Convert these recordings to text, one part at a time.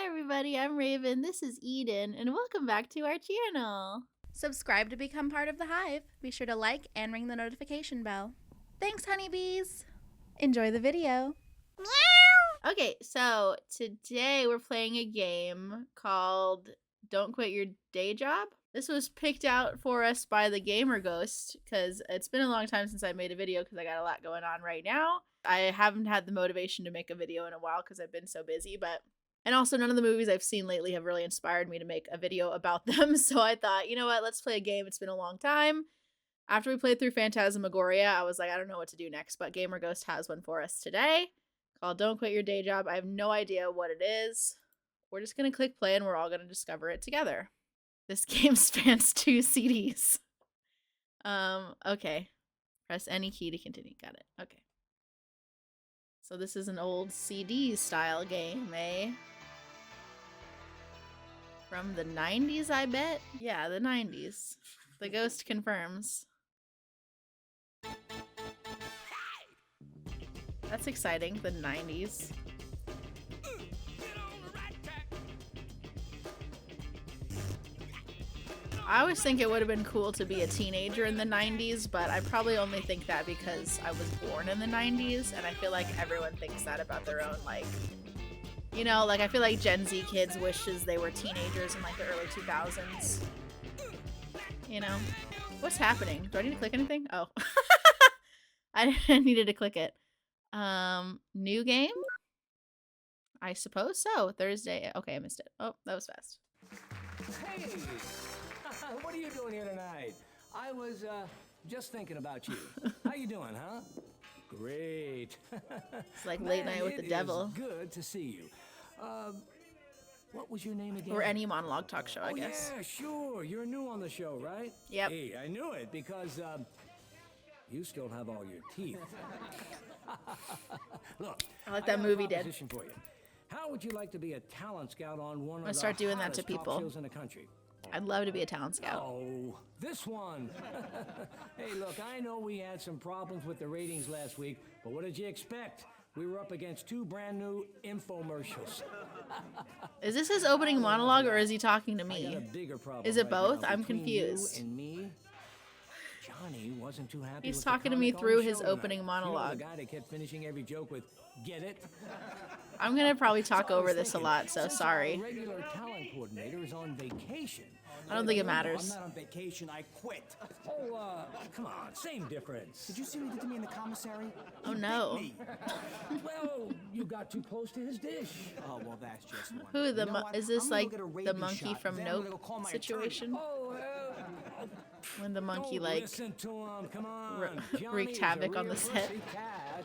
everybody, I'm Raven, this is Eden, and welcome back to our channel. Subscribe to become part of the Hive. Be sure to like and ring the notification bell. Thanks, honeybees. Enjoy the video. Meow! Okay, so today we're playing a game called Don't Quit Your Day Job. This was picked out for us by the Gamer Ghost because it's been a long time since I made a video because I got a lot going on right now. I haven't had the motivation to make a video in a while because I've been so busy, and also none of the movies I've seen lately have really inspired me to make a video about them. So I thought, you know what, let's play a game. It's been a long time. After we played through Phantasmagoria, I was like, I don't know what to do next, but Gamer Ghost has one for us today called Don't Quit Your Day Job. I have no idea what it is. We're just going to click play and we're all going to discover it together. This game spans 2 CDs. Okay. Press any key to continue. Got it. Okay. So this is an old CD style game, eh? From the 90s, I bet? Yeah, the 90s. The ghost confirms. That's exciting, the 90s. I always think it would have been cool to be a teenager in the 90s, but I probably only think that because I was born in the 90s, and I feel like everyone thinks that about their own, like, you know, like I feel like Gen Z kids wishes they were teenagers in like the early 2000s. You know? What's happening? Do I need to click anything? Oh. I needed to click it. New game? I suppose so. Thursday. Okay, I missed it. Oh, that was fast. Hey! What are you doing here tonight? I was, just thinking about you. How you doing, huh? Great. It's like late night with the devil. Good to see you. What was your name again? Or any monologue talk show, I guess. Yeah, sure. You're new on the show, right? Yep. Hey, I knew it because, you still have all your teeth. Look, I like that movie did. For you. How would you like to be a talent scout on one of the start doing that to hottest people. talk shows in the country? I'd love to be a talent scout. Oh, this one. Hey, look, I know we had some problems with the ratings last week, but what did you expect? We were up against 2 brand new infomercials. Is this his opening monologue or is he talking to I me? got a bigger problem Is it right both? now. I'm Between confused. You and me, Johnny wasn't too happy. He's with the talking to me comic on through the his show opening tonight. monologue. You know, the guy that kept finishing every joke with "Get it." I'm gonna probably talk So I over was this a thinking, lot, so since sorry. Our regular talent coordinator is on vacation. I don't think it matters. I'm not on vacation, I quit. Oh, come on, same difference. Did you see what he did to me in the commissary? Oh no. Well, you got too close to his dish. Oh, well, that's just one. Who the You know what? is this I'm gonna like go get a the rabies monkey shot, from then I'm gonna go Nope call my situation? Oh, When the monkey don't like listen to him. Come on. wreaked Johnny's havoc a on the real set. pussycat.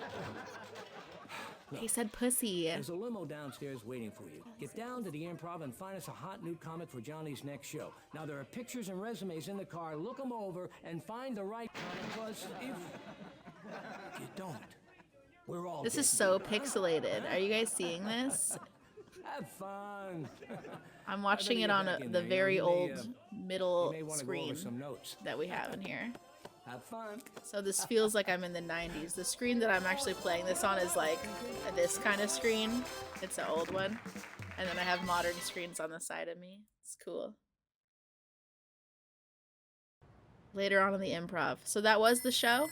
He said pussy. There's a limo downstairs waiting for you. Get down to the Improv and find us a hot new comic for Johnny's next show. Now, there are pictures and resumes in the car. Look them over and find the right comic, because if you don't, we're all This is getting so beat. pixelated. Are you guys seeing this? Have fun. I'm watching I it better on get back in the there. very You may, old you middle may wanna go over screen some notes. that we have in here. Have fun. So this feels like I'm in the 90s. The screen that I'm actually playing this on is like this kind of screen. It's an old one. And then I have modern screens on the side of me. It's cool. Later on in the Improv. So that was the show.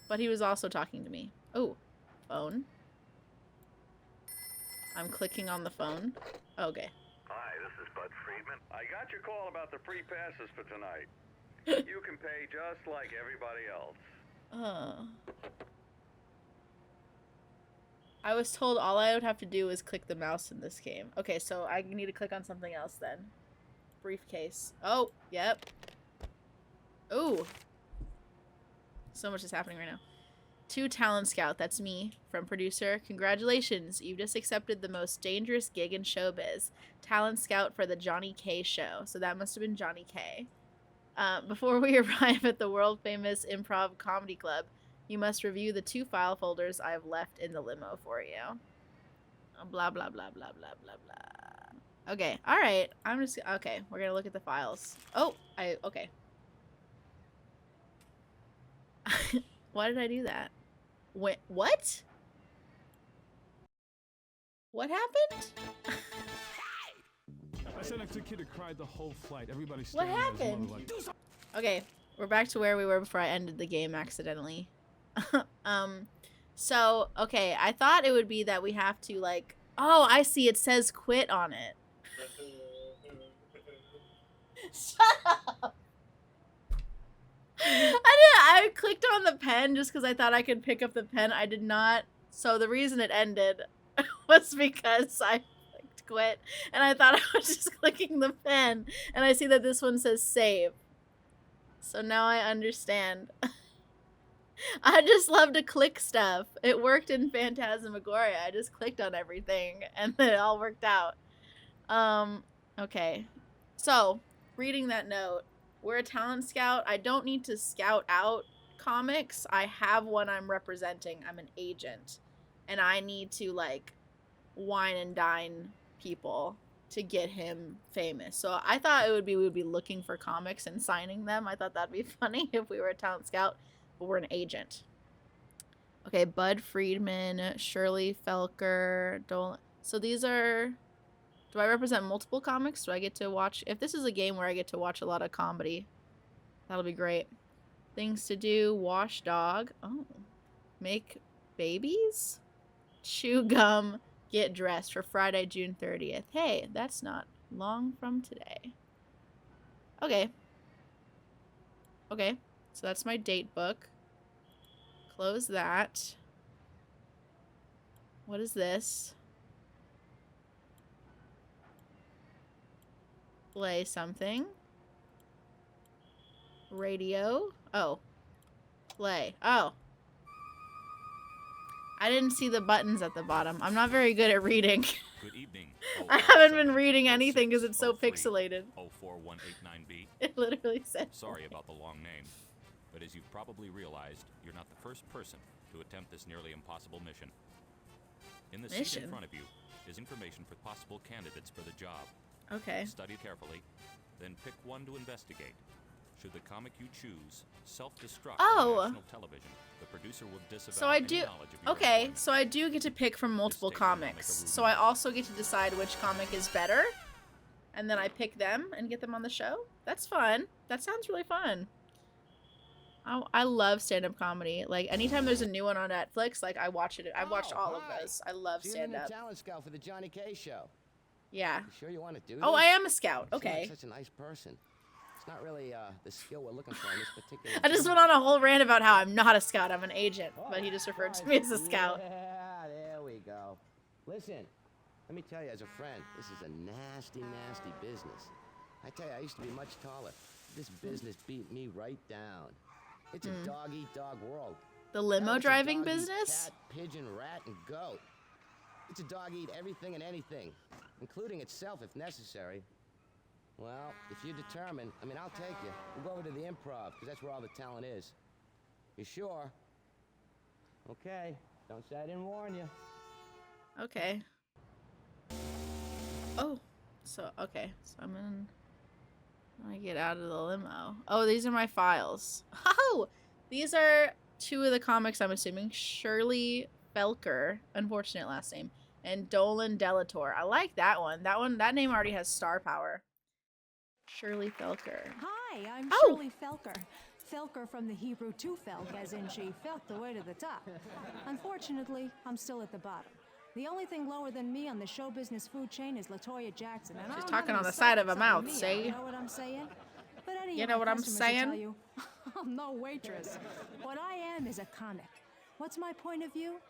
But he was also talking to me. Oh, phone. I'm clicking on the phone. Okay. Hi, this is Bud Friedman. I got your call about the free passes for tonight. You can pay just like everybody else. I was told all I would have to do is click the mouse in this game. Okay, so I need to click on something else then. Briefcase. Oh, yep. Ooh. So much is happening right now. 2 talent scout, that's me, from producer. Congratulations, you've just accepted the most dangerous gig in showbiz. Talent scout for the Johnny K show. So that must have been Johnny K. Before we arrive at the world-famous Improv Comedy Club, you must review the 2 file folders I have left in the limo for you. Blah, blah, blah, blah, blah, blah, blah. Okay, alright. Okay, we're gonna look at the files. Oh, okay. Why did I do that? What? What happened? I sat next to a kid who cried the whole flight. Everybody What staring at his happened? mother like, Okay, we're back to where we were before I ended the game accidentally. So, okay, I thought it would be that we have to, like... Oh, I see, it says quit on it. Shut up! I clicked on the pen just because I thought I could pick up the pen. I did not. So the reason it ended was because I clicked quit, and I thought I was just clicking the pen, and I see that this one says save. So now I understand. I just love to click stuff. It worked in Phantasmagoria. I just clicked on everything and it all worked out. Okay. So, reading that note, we're a talent scout. I don't need to scout out comics. I have one I'm representing. I'm an agent. And I need to, like, wine and dine people to get him famous. So I thought we would be looking for comics and signing them. I thought that'd be funny if we were a talent scout. But we're an agent. Okay, Bud Friedman, Shirley Felker, Dolan. So these are... Do I represent multiple comics? Do I get to watch... If this is a game where I get to watch a lot of comedy, that'll be great. Things to do, wash dog. Oh. Make babies? Chew gum, get dressed for Friday, June 30th. Hey, that's not long from today. Okay. Okay. So that's my date book. Close that. What is this? Play something. Radio. Oh. Play. Oh. I didn't see the buttons at the bottom. I'm not very good at reading. Good evening. I haven't been reading anything because it's so pixelated. 04189B. It literally said. Sorry about the long name, but as you've probably realized, you're not the first person to attempt this nearly impossible mission. In the seat in front of you is information for possible candidates for the job. Okay. Study it carefully, then pick one to investigate. Should the comic you choose self-destruct on national television, the producer will disavow So I any do. knowledge of your Okay, employment. so I do get to pick from multiple comics. So I also get to decide which comic is better, and then I pick them and get them on the show. That's fun. That sounds really fun. I love stand-up comedy. Like anytime there's a new one on Netflix, like I watch it. I've watched all of those. I love stand-up. Talent scout for the Johnny K show. Yeah. You sure you want to do this? Oh, I am a scout. You seem Okay. like such a nice person. It's not really the skill we're looking for in this particular. I just went on a whole rant about how I'm not a scout. I'm an agent, but he just referred to me as a scout. Yeah, there we go. Listen, let me tell you, as a friend, this is a nasty, nasty business. I tell you, I used to be much taller. This business beat me right down. It's a dog-eat-dog world. The limo Hell, it's a driving dog-eat business? Cat, pigeon, rat, and goat. It's a dog-eat everything and anything, including itself if necessary. Well, if you're determined, I mean, I'll take you. We'll go over to the Improv, because that's where all the talent is. You sure? Okay. Don't say I didn't warn you. Okay. Oh. So, okay. So I'm in... I get out of the limo. Oh, these are my files. Oh! These are two of the comics, I'm assuming. Shirley Felker, unfortunate last name, and Dolan Delator. I like that one. That name already has star power. Shirley Felker. Hi, I'm Oh. Shirley Felker. Felker from the Hebrew to Felk, as in she felt the way to the top. Unfortunately, I'm still at the bottom. The only thing lower than me on the show business food chain is LaToya Jackson. And She's I don't talking have on any the side of a secrets mouth, on me, see? You know what I'm saying? But any You of know my what I'm customers will saying? tell you, I'm no waitress. What I am is a comic. What's my point of view?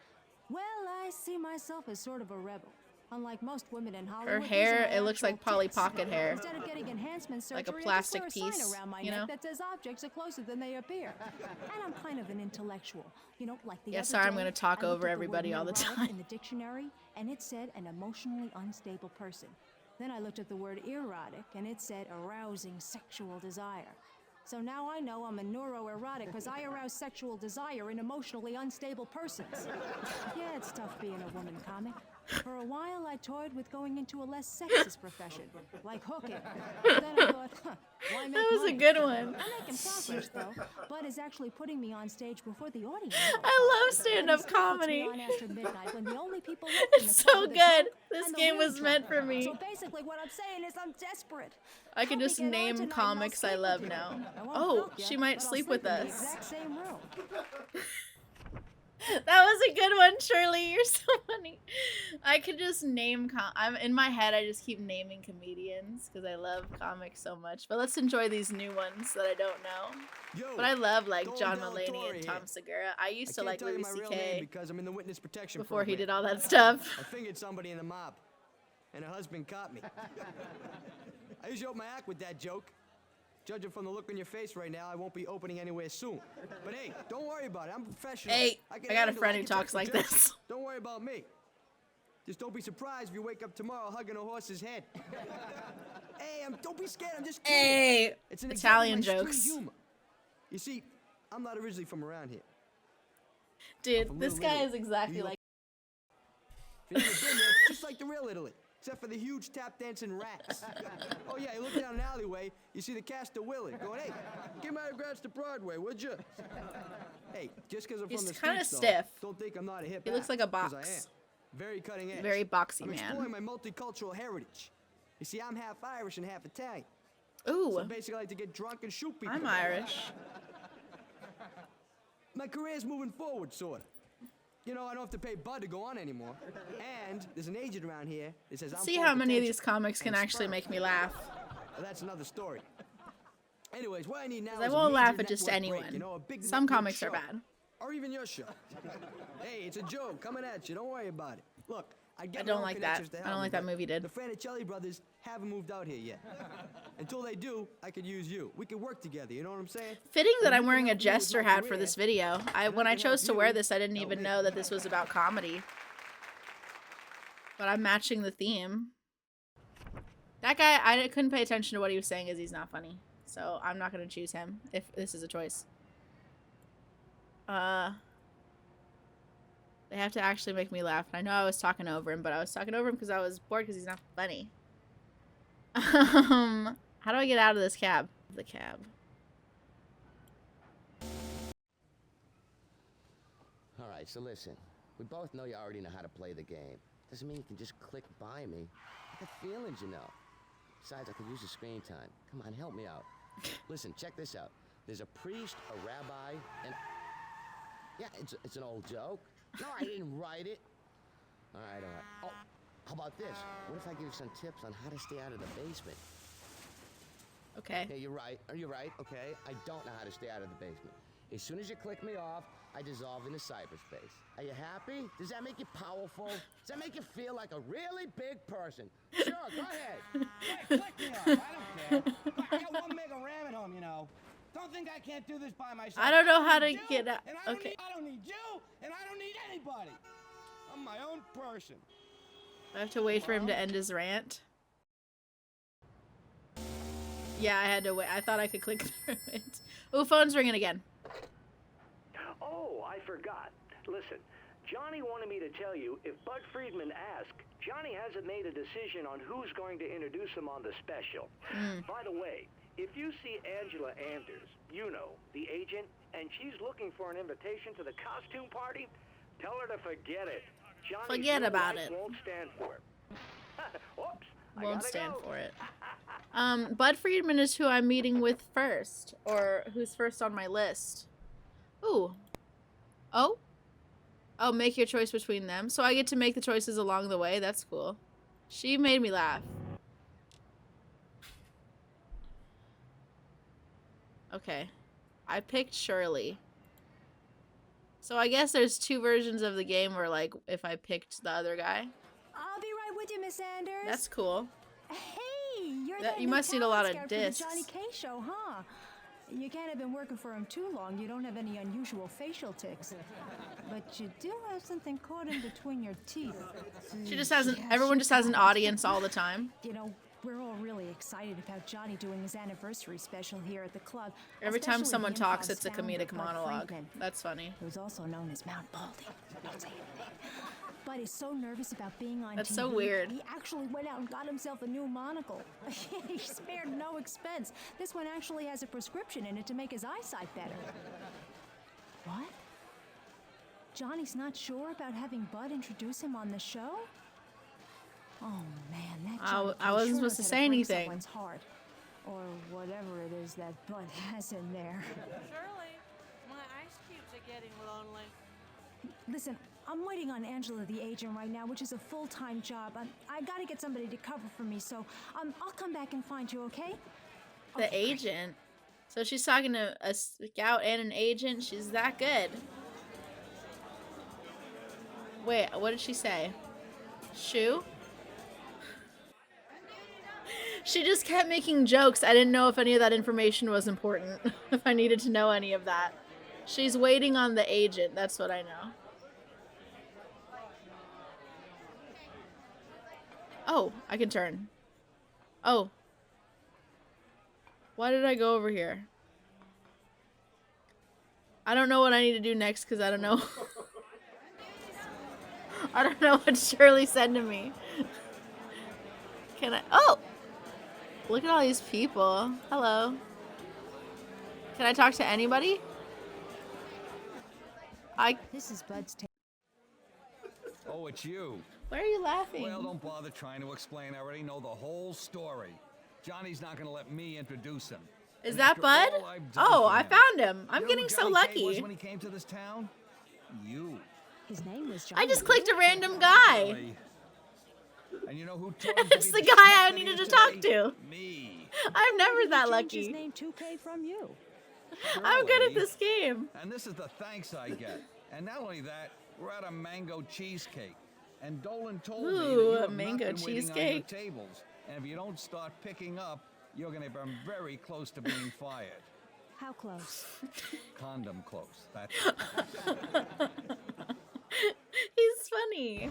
Well, I see myself as sort of a rebel. Unlike most women in Hollywood, Her these hair, are my it looks like actual Polly tits. Pocket hair. Instead of getting enhancement surgery, Like a I just plastic wear a sign piece, around my you neck know? that says objects are closer than they appear. And I'm kind of an intellectual, you know, like the Yeah, other sorry, I'm day, gonna talk I looked over at the word everybody all the neurotic time. in the dictionary, and it said an emotionally unstable person. Then I looked at the word erotic, and it said arousing sexual desire. So now I know I'm a neuroerotic because I arouse sexual desire in emotionally unstable persons. Yeah, it's tough being a woman comic. For a while, I toyed with going into a less sexist profession, like hooking. But then I thought, why make That was a money? good one. I'm making progress, though. Bud is actually putting me on stage before the audience. I love stand-up Puts me comedy. on after midnight when the only people left in the It's club so are the good. drunk This and the game real was drunk. meant for me. So basically, what I'm saying is I'm desperate. I can Help me just get on name tonight and I'll comics I sleep love with you. now. I won't Oh, fuck ya, she might but I'll sleep with in the us. exact same room. That was a good one, Shirley. You're so funny. I could just name I'm in my head. I just keep naming comedians because I love comics so much. But let's enjoy these new ones that I don't know. Yo, But I love like Don John Del Mulaney Toro and Tom here. Segura. I used to I like can't tell you Louis my real name C.K. because I'm in the witness protection before he program. did all that stuff. I fingered somebody in the mob, and her husband caught me. I usually open my act with that joke. Judging from the look on your face right now, I won't be opening anywhere soon. But hey, don't worry about it. I'm a professional. Hey, can I got a handle it. friend I who can talks take like the jokes. this. Don't worry about me. Just don't be surprised if you wake up tomorrow hugging a horse's head. Hey, don't be scared. I'm just kidding. Hey, It's an Italian example of my jokes. street humor. You see, I'm not originally from around here. Dude, From this Little guy Italy, is exactly New York. like. If you've never been there, it's just like the real Italy, except for the huge tap dancing rats. Oh yeah, you look down an alleyway, you see the cast of Willie going, hey, give my regards to Broadway, would you? Hey, just because I'm He's from the kinda streets, stiff. though, don't think I'm not a hip He looks like a 'cause I box. am. Very cutting edge. Very boxy I'm man. exploring my multicultural heritage. You see, I'm half Irish and half Italian. Ooh, So basically, I like to get drunk and shoot people. I'm Irish. My career's moving forward, sort of. You know, I don't have to pay Bud to go on anymore. And there's an agent around here that says I'm See full how of many of potential these comics can and actually sperm. make me laugh. Well, that's another story. Anyways, what I need now I is won't a laugh major at just network break, anyone. you know, a big Some network comics are show. bad. Or even your show. Hey, it's a joke coming at you. Don't worry about it. Look, I get I my don't own like that. connections to I help don't me, like that but movie did. The Franicelli brothers haven't moved out here yet. Until they do, I could use you. We could work together. You know what I'm saying? Fitting that And I'm we wearing can a help you with jester my hat for career, this video. and When I can chose help to wear you this, I didn't help even me. know that this was about comedy. But I'm matching the theme. That guy, I couldn't pay attention to what he was saying because he's not funny. So I'm not going to choose him if this is a choice. They have to actually make me laugh. I know I was talking over him, but I was talking over him because I was bored because he's not funny. How do I get out of this cab? The cab. All right, so listen. We both know you already know how to play the game. Doesn't mean you can just click by me. I got feelings, you know. Besides, I could use the screen time. Come on, help me out. Listen, check this out. There's a priest, a rabbi, and... Yeah, it's an old joke. No, I didn't write it. All right, all right. Oh, how about this? What if I give you some tips on how to stay out of the basement? Okay. Yeah, you're right. You're right, okay? I don't know how to stay out of the basement. As soon as you click me off, I dissolve into cyberspace. Are you happy? Does that make you powerful? Does that make you feel like a really big person? Sure, go ahead. Hey, click me off. I don't care. I got 1 mega RAM at home, you know. Don't think I can't do this by myself. I don't know how to need you, get out. and I Okay. don't need you, and I don't need anybody. I'm my own person. I have to wait for him to end his rant. Yeah, I had to wait. I thought I could click through it. Ooh, phone's ringing again. Oh, I forgot. Listen, Johnny wanted me to tell you, if Bud Friedman asked, Johnny hasn't made a decision on who's going to introduce him on the special. By the way, if you see Angela Anders, you know, the agent, and she's looking for an invitation to the costume party, tell her to forget it. Johnny's Forget new about wife it. won't stand for it. Oops. I Won't gotta stand go. for it. Bud Friedman is who I'm meeting with first, or who's first on my list. Ooh. Oh? Oh, make your choice between them. So I get to make the choices along the way. That's cool. She made me laugh. Okay. I picked Shirley. So I guess there's two versions of the game where, like, if I picked the other guy. I'll be right with you, Miss Anders. That's cool. Hey, you're That- that you new must need a lot of talent scout for the discs. Johnny K show, huh? You can't have been working for him too long. You don't have any unusual facial tics. But you do have something caught in between your teeth. She just has everyone just has an audience all the time. You know, we're all really excited about Johnny doing his anniversary special here at the club. Every time especially someone the talks, Improv's it's a founder, comedic Bud monologue. Friedman, That's funny. who's also known as Mount Baldy. Don't say anything. Bud is so nervous about being on That's TV. so weird. He actually went out and got himself a new monocle. He spared no expense. This one actually has a prescription in it to make his eyesight better. What? Johnny's not sure about having Bud introduce him on the show? Oh man, that Johnny I wasn't sure supposed knows to how say break anything. someone's heart. Or whatever it is that Bud has in there. Shirley, my ice cubes are getting lonely. Listen, I'm waiting on Angela the agent right now, which is a full-time job. I gotta get somebody to cover for me, so I'll come back and find you, okay? The agent. So she's talking to a scout and an agent. She's that good. Wait, what did she say? Shoe? She just kept making jokes. I didn't know if any of that information was important. If I needed to know any of that. She's waiting on the agent. That's what I know. Oh, I can turn. Oh. Why did I go over here? I don't know what I need to do next because I don't know. I don't know what Shirley said to me. Can I? Oh! Look at all these people. Hello. Can I talk to anybody? This is Bud's take. Oh, it's you. Why are you laughing? Well, don't bother trying to explain. I already know the whole story. Johnny's not gonna let me introduce him. Is And that after Bud? all I've done Oh, for I him. found him. I'm You know getting who so Johnny K was lucky. when he came to this town? You. His name was Johnny. I just clicked a random guy. Really? And you know who told him to It's be the guy I smarter needed than to talk today? to. Me. I'm never that Changed his lucky. name 2K from you. I'm good at Shirley. this game. And this is the thanks I get. And not only that, we're at a mango cheesecake. And Dolan told me that Ooh, you a have mango not been waiting on your cheesecake. tables. And if you don't start picking up, you're gonna be very close to being fired. How close? Condom close. That's He's funny.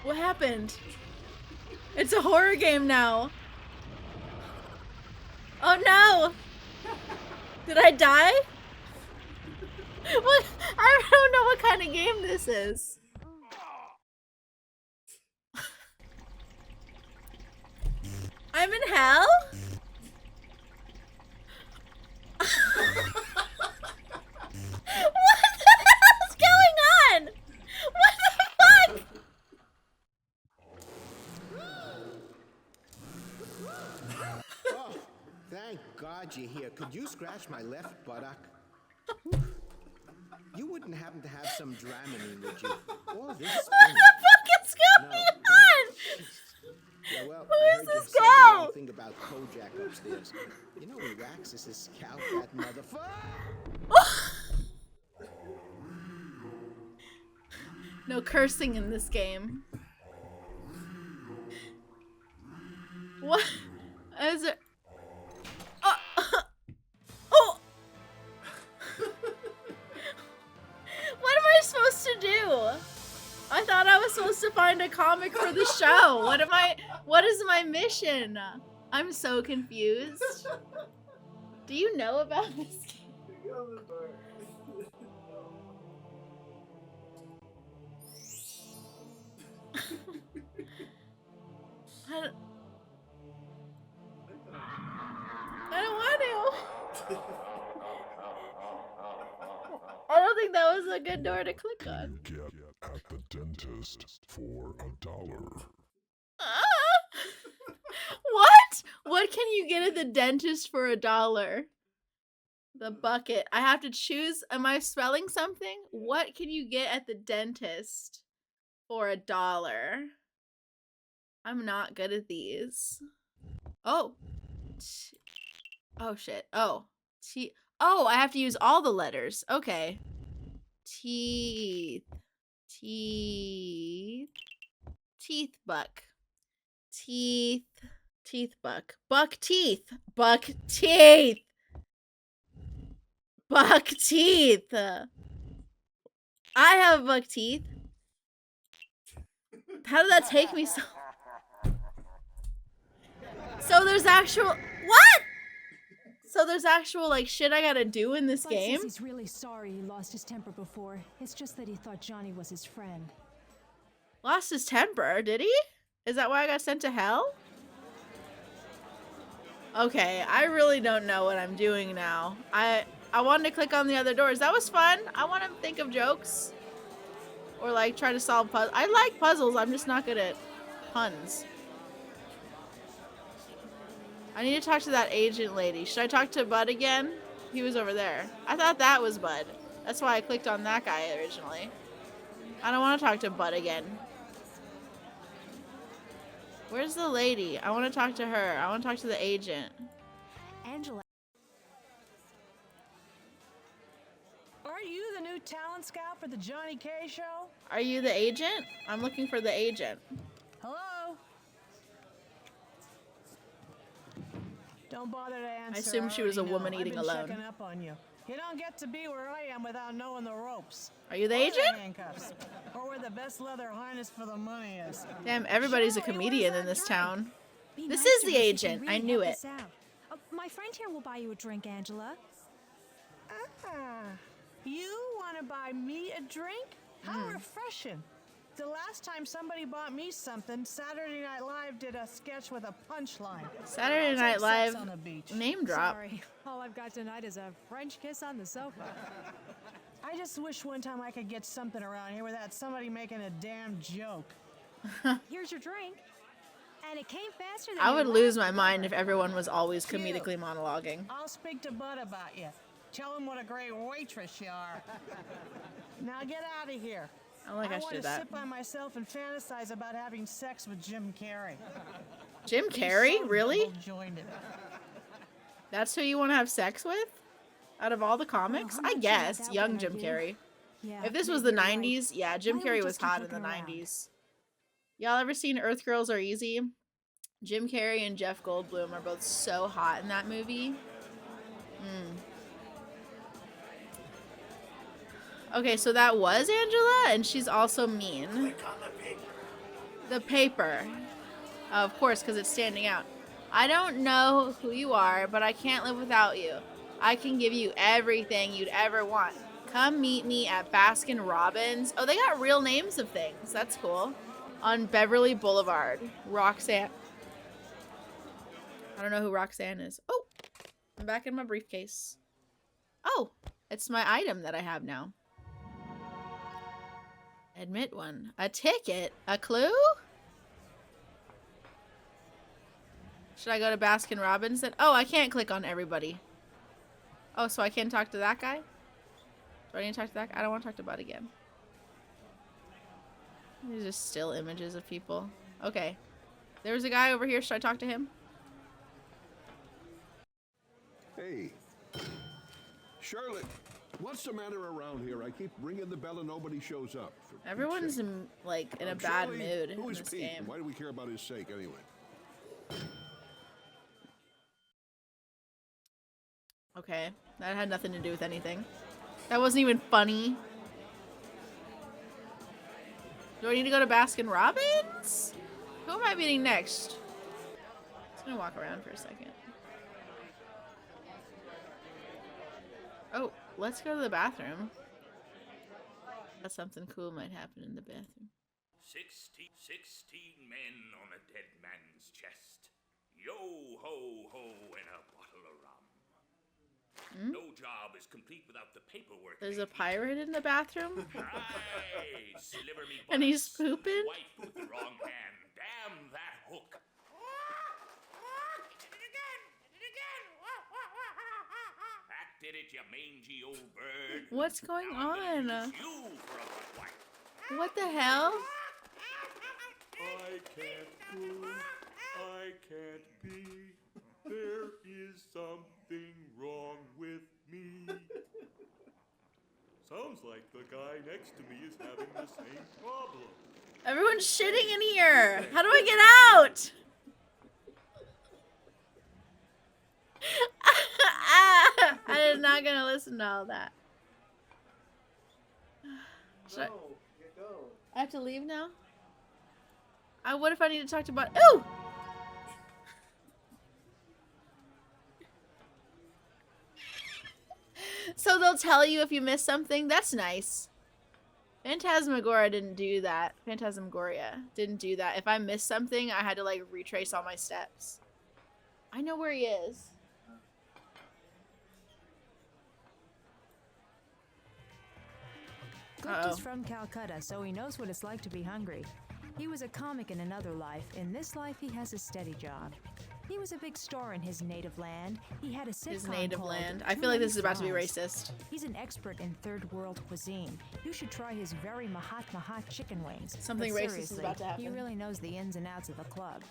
What happened? It's a horror game now. Oh no! Did I die? What? I don't know what kind of game this is. I'm in hell? What the hell is going on? What the fuck? Oh, thank God you're here. Could you scratch my left buttock? You wouldn't happen to have some Dramamine, would you? All this What spinning. the fuck is going on? Yeah, well, Who I is heard this you say the guy? wrong thing about Kojak upstairs. You know he waxes his scalp, that motherfucker. No cursing in this game. What is it? Oh. Oh. What am I supposed to do? I thought I was supposed to find a comic for the show. What is my mission? I'm so confused. Do you know about this game? I don't want to. I don't think that was a good door to click on. Get at the dentist for $1. What? What can you get at the dentist for $1? The bucket. I have to choose. Am I spelling something? What can you get at the dentist for $1? I'm not good at these. Oh. Oh shit. Oh. Oh, I have to use all the letters. Okay. Teeth. Teeth. Teeth buck. Teeth. Teeth buck. Buck teeth. Buck teeth. Buck teeth. I have buck teeth. How did that take me so? So there's actual. What? So there's actual like shit I gotta do in this Bud game? says he's really sorry he lost his temper before. It's just that he thought Johnny was his friend. Lost his temper, did he? Is that why I got sent to hell? Okay, I really don't know what I'm doing now. I wanted to click on the other doors. That was fun. I want to think of jokes. Or like try to solve puzzles. I like puzzles. I'm just not good at puns. I need to talk to that agent lady. Should I talk to Bud again? He was over there. I thought that was Bud. That's why I clicked on that guy originally. I don't want to talk to Bud again. Where's the lady? I want to talk to her. I want to talk to the agent. Angela. Aren't you the new talent scout for the Johnny K show? Are you the agent? I'm looking for the agent. Hello? Don't bother to answer. I assumed she was a woman eating alone. I've been checking up on you. You don't get to be where I am without knowing the ropes. Are you the Or agent? handcuffs. Or where the best leather harness for the money is. Damn, everybody's a comedian in this town. Be This nice is to the us, you agent. can I really knew help it. us out. My friend here will buy you a drink, Angela. Ah, you want to buy me a drink? How refreshing. The last time somebody bought me something, Saturday Night Live did a sketch with a punchline. Saturday Night Sex Live on the beach. name drop. Sorry, all I've got tonight is a French kiss on the sofa. I just wish one time I could get something around here without somebody making a damn joke. Here's your drink. And it came faster than I you would left. lose my mind if everyone was always comedically monologuing. I'll speak to Bud about you. Tell him what a great waitress you are. Now get out of here. I don't think I should want do to that. sit by myself and fantasize about having sex with Jim Carrey. Jim He's Carrey? so Really? double-jointed. That's who you want to have sex with? Out of all the comics? how I much you guess. like that Young one, Jim I do. Carrey. Yeah, If this was maybe the you're right. 90s, yeah, Jim Why don't we Carrey was just keep hot in the looking around? 90s. Y'all ever seen Earth Girls Are Easy? Jim Carrey and Jeff Goldblum are both so hot in that movie. Okay, so that was Angela, and she's also mean. The paper. Of course, because it's standing out. I don't know who you are, but I can't live without you. I can give you everything you'd ever want. Come meet me at Baskin Robbins. Oh, they got real names of things. That's cool. On Beverly Boulevard. Roxanne. I don't know who Roxanne is. Oh, I'm back in my briefcase. Oh, it's my item that I have now. Admit one. A ticket? A clue? Should I go to Baskin Robbins then? Oh, I can't click on everybody. Oh, so I can't talk to that guy? Do I need to talk to that guy? I don't want to talk to Bud again. These are just still images of people. Okay. There's a guy over here. Should I talk to him? Hey, Charlotte, what's the matter around here? I keep ringing the bell and nobody shows up. For Pete's Everyone's sake. in, like in a bad Charlie, mood who in is this Pete, game. and why do we care about his sake anyway? Okay, that had nothing to do with anything. That wasn't even funny. Do I need to go to Baskin Robbins? Who am I meeting next? I'm just gonna walk around for a second. Oh, let's go to the bathroom. Thought something cool might happen in the bathroom. 16 men on a dead man's chest. Yo ho ho and a bottle of rum. No job is complete without the paperwork. There's a pirate in the bathroom? Aye, sliver me And he's buttocks. pooping? White with the wrong hand. Damn that hook. That did it, you mangy old bird. What's going on? You for a butt wipe. What the hell? I can't move, I can't be. There is something wrong with me. Sounds like the guy next to me is having the same problem. Everyone's shitting in here. How do I get out? I'm not gonna listen to all that. Should I have to leave now? What if I need to talk to Bud? Ooh! So they'll tell you if you miss something? That's nice. Phantasmagoria didn't do that. Phantasmagoria didn't do that. If I missed something, I had to like retrace all my steps. I know where he is. Gupta's from Calcutta, so he knows what it's like to be hungry. He was a comic in another life. In this life, he has a steady job. He was a big star in his native land. He had a sitcom His native called land. I Too feel like Many this is about to be Flies. racist. He's an expert in third world cuisine. You should try his very Mahatma hot chicken wings. Something But racist is seriously, about to happen. He really knows the ins and outs of the club.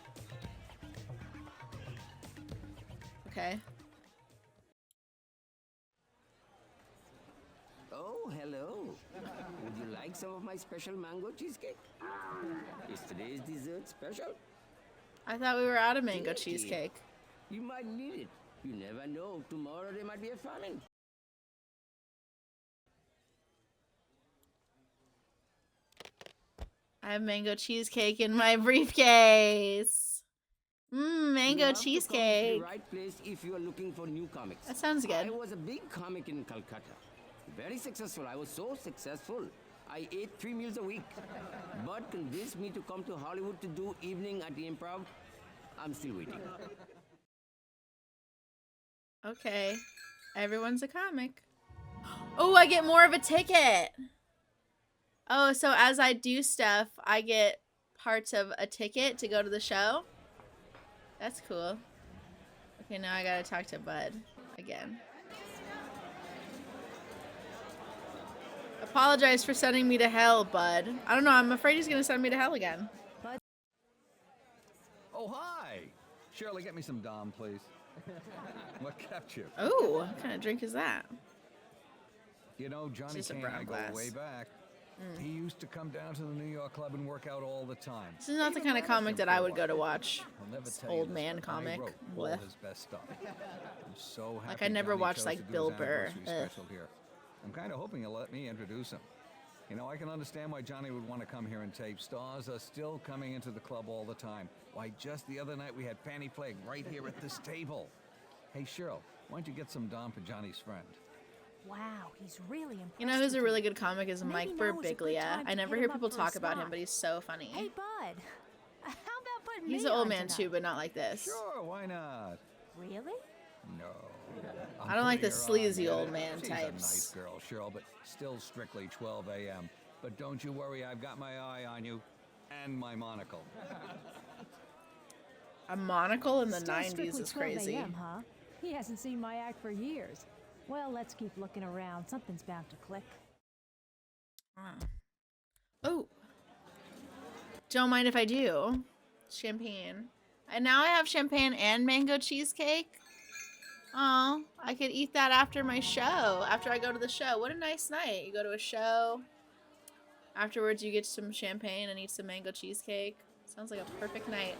Okay. Oh, hello. Would you like some of my special mango cheesecake? Is today's dessert special? I thought we were out of mango Take it. cheesecake. You might need it. You never know. Tomorrow there might be a famine. I have mango cheesecake in my briefcase. Mango You have to come to cheesecake. the right place if you are looking for new comics. That sounds good. I was a big comic in Calcutta. Very successful. I was so successful. I ate 3 meals a week. Bud convinced me to come to Hollywood to do evening at the Improv. I'm still waiting. Okay. Everyone's a comic. Oh, I get more of a ticket. Oh, so as I do stuff, I get parts of a ticket to go to the show? That's cool. Okay, now I gotta talk to Bud again. Apologize for sending me to hell, Bud. I don't know, I'm afraid he's gonna send me to hell again. Oh, hi! Shirley, get me some Dom, please. What kept you? Oh, what kind of drink is that? You know, Johnny Just a Kane and I brown go glass. way back. He used to come down to the New York Club and work out all the time. This is not the kind of comic that I would go to watch. I'll never This tell you old this, man but comic. I wrote all Blech. his best stuff. I'm so happy Like, I never Johnny watched, chose like, to do Bill his Burr. anniversary Ugh. special here. I'm kind of hoping you'll let me introduce him. You know, I can understand why Johnny would want to come here and tape. Stars are still coming into the club all the time. Why, just the other night we had Fanny Flagg right here at this table. Hey, Cheryl, why don't you get some Dom for Johnny's friend? Wow, he's really impressed. You know who's a with really you. good comic is Maybe Mike now is a good Birbiglia. time I to never hit hear him up people for a talk about him, spot. but he's so funny. Hey, Bud. How about putting He's me an old on man tonight? too, but not like this. Sure, why not? Really? No. I don't like the putting her on, sleazy man. old man She's types. a nice girl, Cheryl, but still strictly 12 a.m. But don't you worry, I've got my eye on you. And my monocle. A monocle in the Still 90s strictly is 12 crazy. a.m., huh? He hasn't seen my act for years. Well, let's keep looking around. Something's bound to click. Oh. Don't mind if I do. Champagne. And now I have champagne and mango cheesecake. Oh, I could eat that after my show. After I go to the show. What a nice night. You go to a show. Afterwards, you get some champagne and eat some mango cheesecake. Sounds like a perfect night.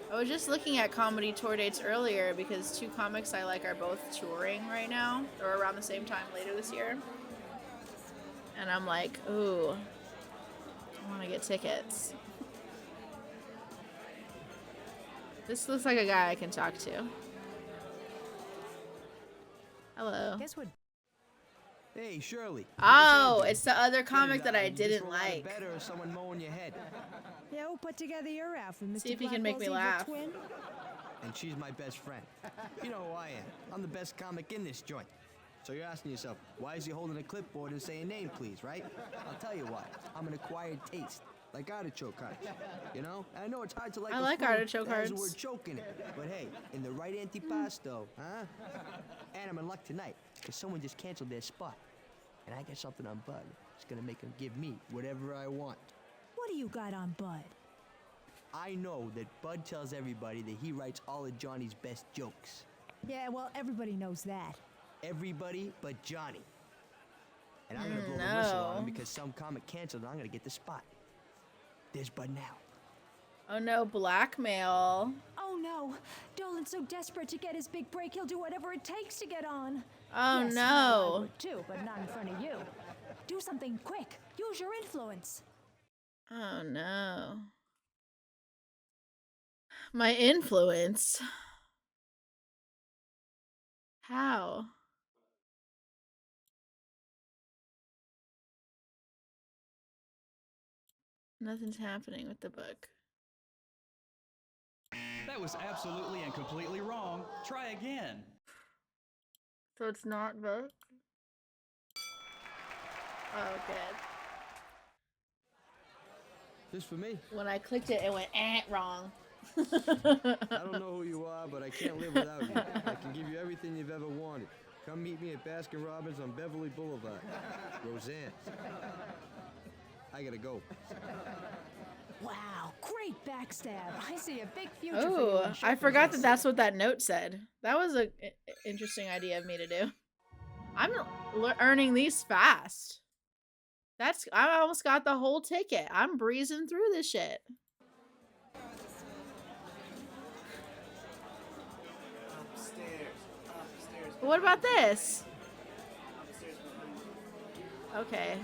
I was just looking at comedy tour dates earlier because two comics I like are both touring right now, or around the same time later this year. And I'm like, ooh, I want to get tickets. This looks like a guy I can talk to. Hello. Guess what? Hey, Shirley. Oh, it's the other comic that I You just didn't roll out of like. bed or someone mowing your head. Yeah, we'll put together your outfit, Mr. See if he can make me Blackwell's evil laugh. twin. And she's my best friend. You know who I am. I'm the best comic in this joint. So you're asking yourself, why is he holding a clipboard and saying name, please, right? I'll tell you why. I'm an acquired taste. Like artichoke hearts, you know? And I know it's hard to like I a like food artichoke that has the hearts. word choke in it. But hey, in the right antipasto, huh? And I'm in luck tonight, because someone just canceled their spot. And I got something on Bud. It's gonna make him give me whatever I want. What do you got on Bud? I know that Bud tells everybody that he writes all of Johnny's best jokes. Yeah, well, everybody knows that. Everybody but Johnny. And I'm gonna blow the whistle on him because some comic canceled and I'm gonna get the spot. There's Bud now. Oh no, blackmail. Oh no, Dolan's so desperate to get his big break, he'll do whatever it takes to get on. Oh Yes, no. I would too, but not in front of you. Do something quick. Use your influence. Oh no. My influence. How? Nothing's happening with the book. That was absolutely and completely wrong. Try again. So it's not book? Oh, good. Just for me. When I clicked it, it went wrong. I don't know who you are, but I can't live without you. I can give you everything you've ever wanted. Come meet me at Baskin Robbins on Beverly Boulevard. Roseanne. I gotta go. Wow, great backstab. I see a big future for you. Oh, I forgot that that's what that note said. That was a interesting idea of me to do. I'm earning these fast. I almost got the whole ticket. I'm breezing through this shit. What about this? Okay.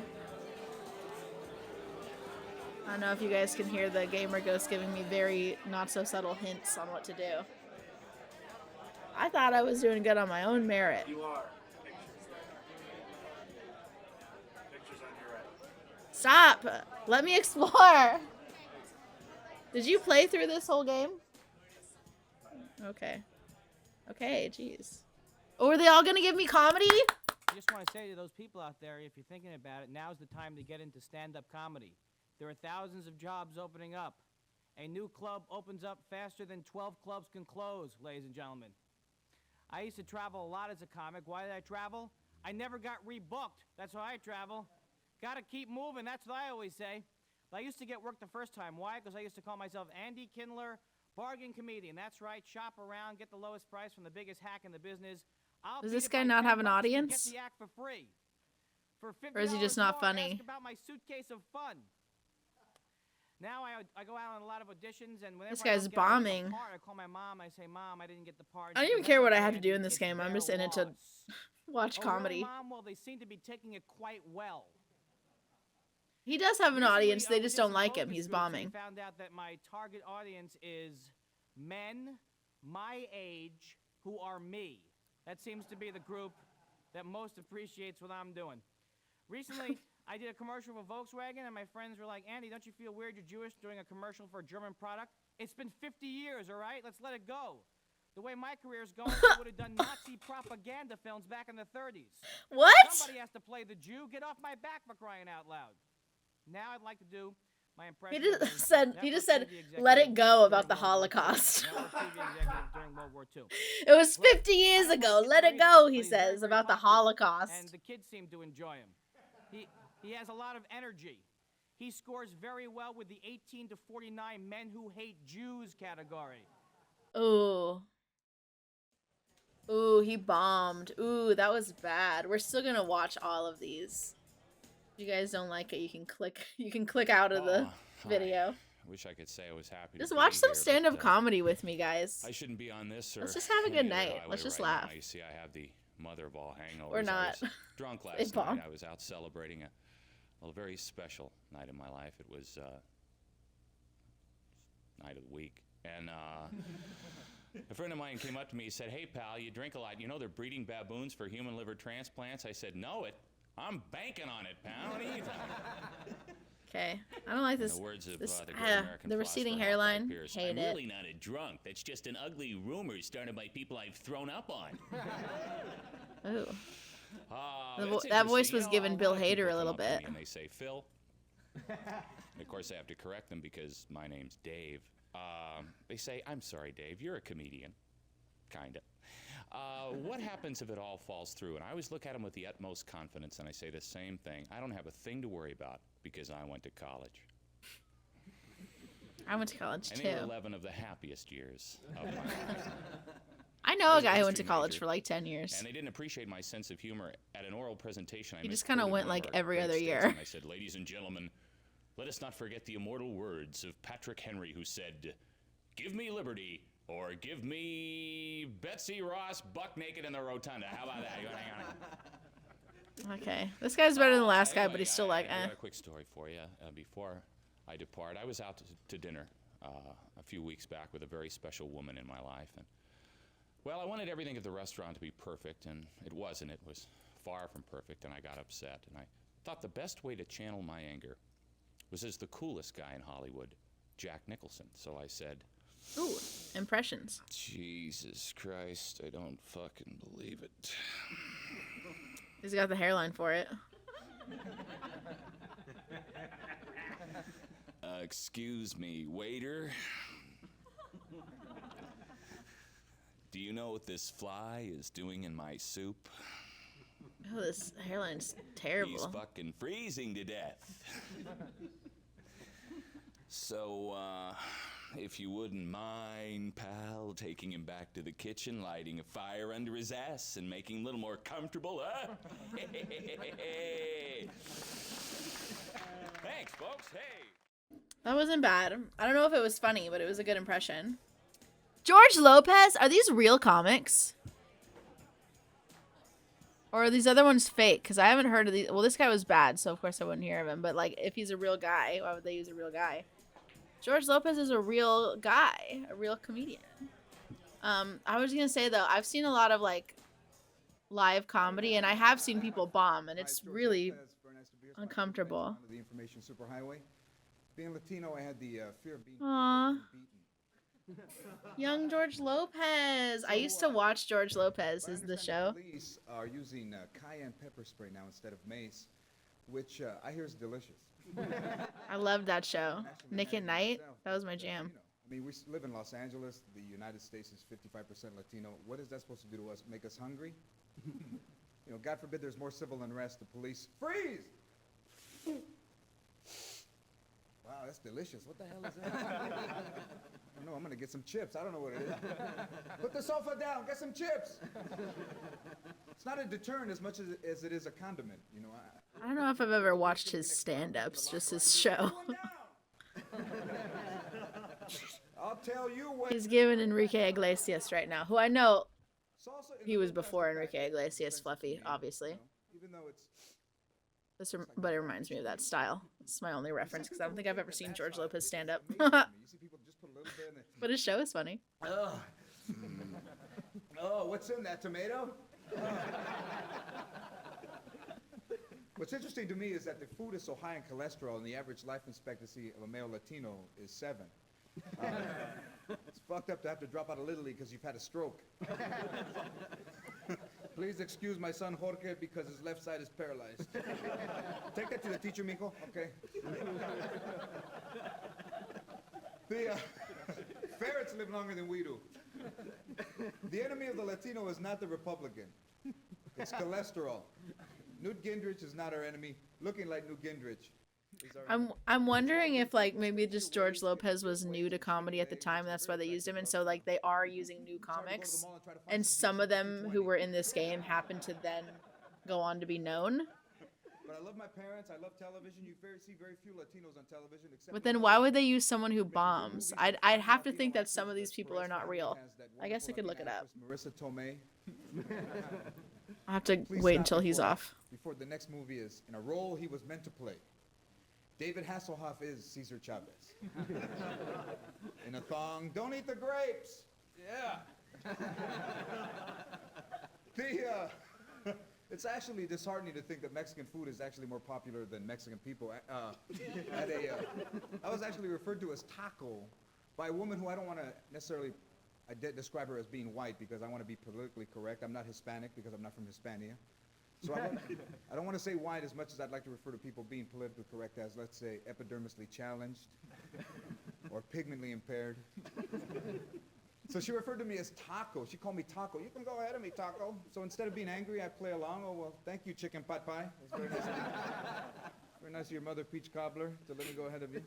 I don't know if you guys can hear the gamer ghost giving me very not so subtle hints on what to do. I thought I was doing good on my own merit. You are. Pictures on your right. Stop! Let me explore! Did you play through this whole game? Okay. Okay, jeez. Oh, are they all gonna give me comedy? I just want to say to those people out there, if you're thinking about it, now's the time to get into stand-up comedy. There are thousands of jobs opening up. A new club opens up faster than 12 clubs can close, ladies and gentlemen. I used to travel a lot as a comic. Why did I travel? I never got rebooked. That's why I travel. Gotta keep moving, that's what I always say. But I used to get work the first time. Why? Because I used to call myself Andy Kindler, bargain comedian. That's right, shop around, get the lowest price from the biggest hack in the business. Does this guy not have an audience? Get the act for free. For $50 Or is he just not more, funny? ask about my suitcase of fun. Now I go out on a lot of auditions, and whenever This guy's I don't get bombing. the part, I call my mom. I say, "Mom, I didn't get the part." I don't even care what I have to do in this game. I'm just in it to watch Oh, comedy. really, Mom? Well, they seem to be taking it quite well. He does have an Recently, audience. They I was just in don't some like him. focus He's groups and bombing. Found out that my target audience is men my age who are me. That seems to be the group that most appreciates what I'm doing. Recently, I did a commercial for Volkswagen, and my friends were like, "Andy, don't you feel weird you're Jewish doing a commercial for a German product? It's been 50 years, all right? Let's let it go." The way my career is going, I would have done Nazi propaganda films back in the 30s. What? Somebody has to play the Jew. Get off my back, for crying out loud. Now I'd like to do my impression. He just said, "Let it go" about the Holocaust. During World War II. It was 50 years ago. Let it go, he says, about the And Holocaust. the kids seem to enjoy him. He has a lot of energy. He scores very well with the 18 to 49 men who hate Jews category. Ooh. Ooh, he bombed. Ooh, that was bad. We're still gonna watch all of these. If you guys don't like it, you can click out of the video. I wish I could say I was happy. Just to watch be some here, stand-up but, comedy with me, guys. I shouldn't be on this. Or Let's just have a any good other night. highway Let's just right laugh. now. You see, I have the mother of all hangovers. Or not. I was drunk They last bomb. night. I was out celebrating a very special night in my life. It was night of the week, and a friend of mine came up to me and said, "Hey, pal, you drink a lot. You know they're breeding baboons for human liver transplants?" I said, "Know it. I'm banking on it, pal. What do you think?" Okay, I don't like this. In the words of this the great American the receding philosopher hairline. Hawkeye Pierce, Hate I'm it. really not a drunk. That's just an ugly rumor started by people I've thrown up on. Ooh. That's That voice interesting. was You know, giving a Bill lot of people Hader a come little up to me bit. And they say, "Phil." And of course, I have to correct them because my name's Dave. They say, "I'm sorry, Dave. You're a comedian." Kinda. What happens if it all falls through? And I always look at them with the utmost confidence, and I say the same thing. I don't have a thing to worry about because I went to college. I went to college And too. they were 11 of the happiest years of my life. I know I a was guy who went to history college major, for like 10 years. And they didn't appreciate my sense of humor. At an oral presentation, I He just kinda misquoted went, one like, of our every great other year. statesmen. I said, "Ladies and gentlemen, let us not forget the immortal words of Patrick Henry, who said, 'Give me liberty, or give me Betsy Ross buck naked in the rotunda.' How about that? You want to hang on? Okay, this guy's better than the last guy, Anyway, but he's still like, I eh. got a quick story for you. Before I depart, I was out to dinner a few weeks back with a very special woman in my life, and well, I wanted everything at the restaurant to be perfect, and it wasn't. It was far from perfect, and I got upset. And I thought the best way to channel my anger was as the coolest guy in Hollywood, Jack Nicholson. So I said, Ooh, impressions. Jesus Christ, I don't fucking believe it. He's got the hairline for it. Excuse me, waiter. Do you know what this fly is doing in my soup? Oh, this hairline's terrible. He's fucking freezing to death. So, if you wouldn't mind, pal, taking him back to the kitchen, lighting a fire under his ass, and making him a little more comfortable, huh? Thanks, folks. Hey. That wasn't bad. I don't know if it was funny, but it was a good impression. George Lopez? Are these real comics? Or are these other ones fake? Because I haven't heard of these. Well, this guy was bad, so of course I wouldn't hear of him. But, like, if he's a real guy, why would they use a real guy? George Lopez is a real guy. A real comedian. I was going to say, though, I've seen a lot of, like, live comedy. And I have seen people bomb. And it's really uncomfortable. The information superhighway. Being Latino, I had the fear of being Aww. Young George Lopez. I used to watch George Lopez. Is the show? Police are using cayenne pepper spray now instead of mace, which I hear is delicious. I loved that show. Nick at Night. That was my jam. I mean, we live in Los Angeles. The United States is 55% Latino. What is that supposed to do to us? Make us hungry? You know, God forbid there's more civil unrest. The police freeze. Wow, that's delicious. What the hell is that? I don't know. I'm gonna get some chips. I don't know what it is. Put the sofa down. Get some chips. It's not a deterrent as much as it is a condiment. You know. I don't know if I've ever watched his stand-ups, just his show. I'll tell you what. He's giving Enrique Iglesias right now, who I know he was before Enrique Iglesias, Fluffy, obviously. Even though it's. But it reminds me of that style. It's my only reference because I don't think I've ever seen George Lopez stand up. But his show is funny. Oh, what's in that tomato? What's interesting to me is that the food is so high in cholesterol, and the average life expectancy of a male Latino is 7. It's fucked up to have to drop out of Little League because you've had a stroke. Please excuse my son Jorge because his left side is paralyzed. Take that to the teacher, mijo. Okay. The ferrets live longer than we do. The enemy of the Latino is not the Republican. It's cholesterol. Newt Gingrich is not our enemy. Looking like Newt Gingrich. I'm wondering if like maybe just George Lopez was new to comedy at the time, that's why they used him, and so like they are using new comics, and some of them who were in this game happen to then go on to be known. But I love my parents. I love television. You see very few Latinos on television. But then why would they use someone who bombs? I'd have to think that some of these people are not real. I guess I could look it up. Marissa Tomei. I have to wait until he's off. Before the next movie is in a role he was meant to play. David Hasselhoff is Cesar Chavez. In a thong, don't eat the grapes. Yeah. It's actually disheartening to think that Mexican food is actually more popular than Mexican people. I was actually referred to as taco by a woman who I don't want to necessarily describe her as being white because I want to be politically correct. I'm not Hispanic because I'm not from Hispania. So I don't want to say white as much as I'd like to refer to people being politically correct as, let's say, epidermically challenged or pigmentally impaired. So she referred to me as Taco. She called me Taco. You can go ahead of me, Taco. So instead of being angry, I play along. Oh, well, thank you, chicken pot pie. It was very nice of you. Very nice of your mother, peach cobbler, to let me go ahead of you.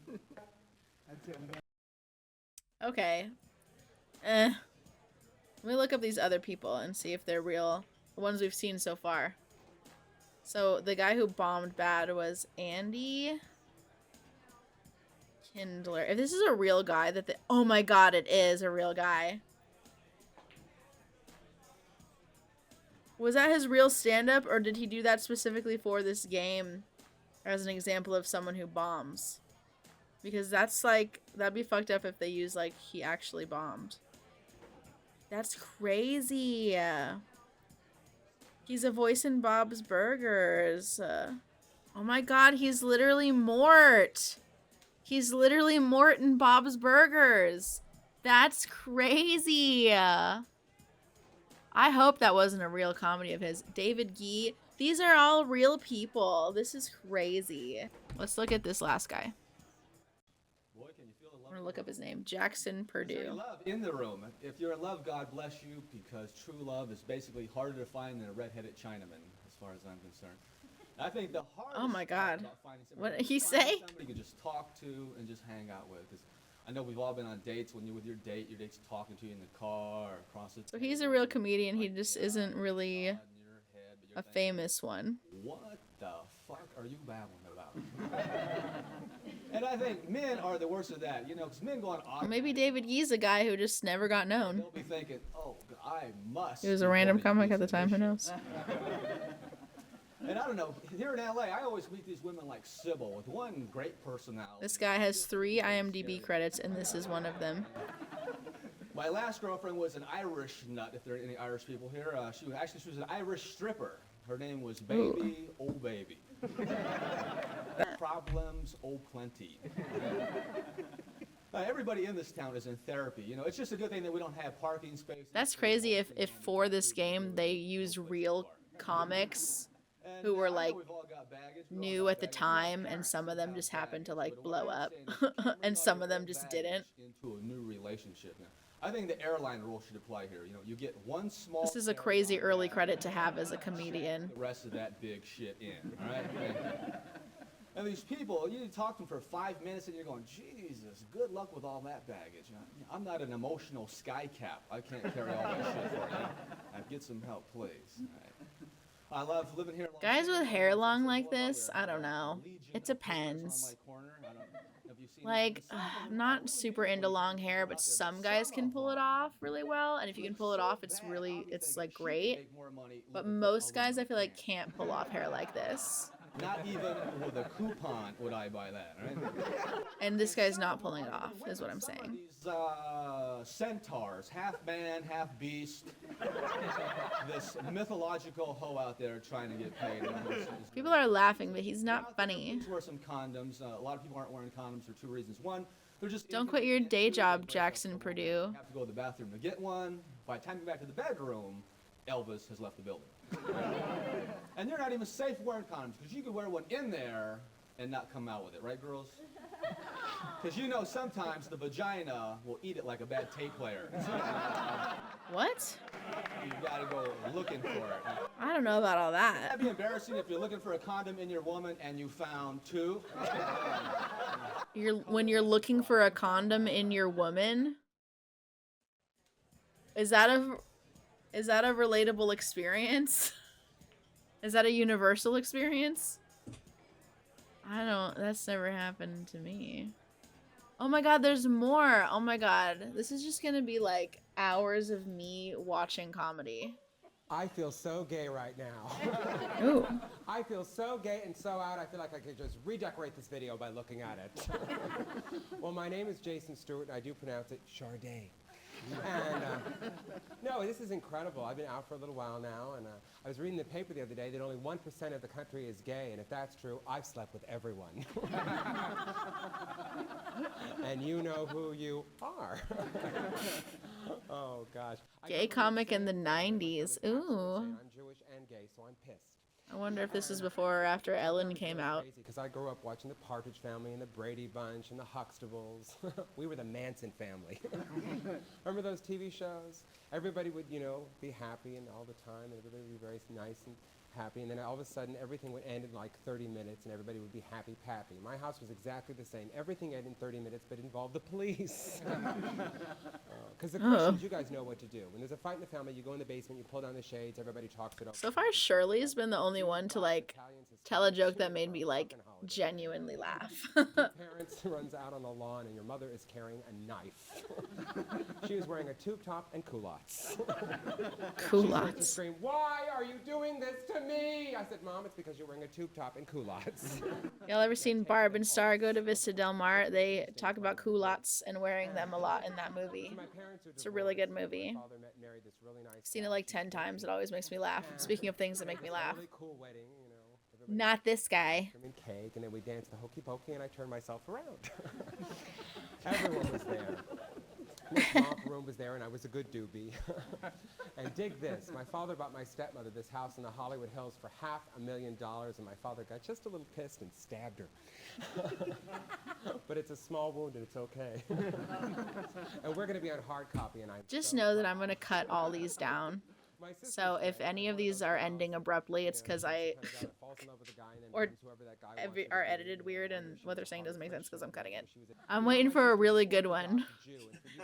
Okay. Let me look up these other people and see if they're real. The ones we've seen so far. So the guy who bombed bad was Andy Kindler. If this is a real guy oh my god, it is a real guy. Was that his real stand-up, or did he do that specifically for this game as an example of someone who bombs? Because that's like, that'd be fucked up if they use like he actually bombed. That's crazy. He's a voice in Bob's Burgers. Oh my god, he's literally Mort. He's literally Morton Bob's Burgers. That's crazy. I hope that wasn't a real comedy of his. David Gee. These are all real people. This is crazy. Let's look at this last guy. I'm gonna look up his name. Jackson Purdue. Love in the room. If you're in love, God bless you, because true love is basically harder to find than a red-headed Chinaman, as far as I'm concerned. I think the hardest Oh my God. about finding somebody, What did he say? somebody you can just talk to and just hang out with. 'Cause I know we've all been on dates. When you're with your date's talking to you in the car or across the So he's a real comedian. He just isn't really a famous one. What the fuck are you babbling about? And I think men are the worst of that, you know, because men go on Or maybe David Gee's a guy who just never got known. They'll be thinking, oh, I must. He was a random comic at the time. Who knows? And I don't know, here in LA, I always meet these women like Sybil with one great personality. This guy has 3 IMDb credits, and this is one of them. My last girlfriend was an Irish nut, if there are any Irish people here. She was an Irish stripper. Her name was Baby, oh baby. Problems, oh plenty. Everybody in this town is in therapy. You know, it's just a good thing that we don't have parking spaces. That's crazy if for this game they use real comics who were like new at the time, and some of them just happened to like blow up and some of them just didn't. Into a new relationship now. I think the airline rule should apply here. You know, you get one small. This is a crazy early credit to have as a comedian. The rest of that big shit in, all right? And these people, you talk to them for 5 minutes, and you're going, Jesus, good luck with all that baggage. I'm not an emotional sky cap. I can't carry all that shit for you. Get some help, please. All right. I love living here. Guys with hair long like this, I don't know. It depends. Like, I'm not super into long hair, but some guys can pull it off really well. And if you can pull it off, it's like great. But most guys, I feel like, can't pull off hair like this. Not even with a coupon would I buy that, right? And this guy's not pulling it off, is what I'm saying. These centaurs, half man, half beast. This mythological hoe out there trying to get paid. People are laughing, but he's not funny. Wear some condoms. A lot of people aren't wearing condoms for 2 reasons. One, they're just don't quit your day job, Jackson Purdue. Have to go to the bathroom to get one. By the time you get back to the bedroom, Elvis has left the building. And you're not even safe wearing condoms, because you could wear one in there and not come out with it, right, girls? Because you know sometimes the vagina will eat it like a bad tape player. What? You gotta go looking for it. I don't know about all that. That'd be embarrassing if you're looking for a condom in your woman and you found 2. When you're looking for a condom in your woman? Is that a relatable experience? Is that a universal experience? That's never happened to me. Oh my God, there's more. Oh my God. This is just gonna be like hours of me watching comedy. I feel so gay right now. Ooh. I feel so gay and so out, I feel like I could just redecorate this video by looking at it. Well, my name is Jason Stewart, and I do pronounce it Charday. And no, this is incredible. I've been out for a little while now, and I was reading the paper the other day that only 1% of the country is gay, and if that's true, I've slept with everyone. And you know who you are. Oh gosh. Gay comic in the 90s. Ooh. I'm Jewish and gay, so I'm pissed. I wonder if this is before or after Ellen came out. Because I grew up watching the Partridge Family and the Brady Bunch and the Huxtables. We were the Manson family. Remember those TV shows? Everybody would, you know, be happy and all the time, and everybody would be very nice and happy, and then all of a sudden everything would end in like 30 minutes and everybody would be happy-pappy. My house was exactly the same. Everything ended in 30 minutes but involved the police. Because the Christians, you guys know what to do. When there's a fight in the family, you go in the basement, you pull down the shades, everybody talks it over. So far, Shirley's been the only one to like tell a joke that made me like genuinely laugh. Your parents runs out on the lawn and your mother is carrying a knife. She was wearing a tube top and culottes. Culottes. She screamed, "Why are you doing this to me?" I said, "Mom, it's because you're wearing a tube top and culottes." Y'all ever seen Barb and Star go to Vista Del Mar? They talk about culottes and wearing them a lot in that movie. It's a really good movie. I've seen it like 10 times. It always makes me laugh. Speaking of things that make me laugh. Really cool wedding, you know. Not this guy. Cake, and then we danced the hokey pokey, and I turned myself around. Everyone was there. Miss Romper Room was there, and I was a good doobie. And dig this, my father bought my stepmother this house in the Hollywood Hills for $500,000, and my father got just a little pissed and stabbed her. But it's a small wound, and it's okay. And we're going to be on hard copy, and Just know that I'm going to cut all these down. So if any of these are ending abruptly, it's because I or are edited weird and what they're saying doesn't make sense because I'm cutting it. I'm waiting for a really good one.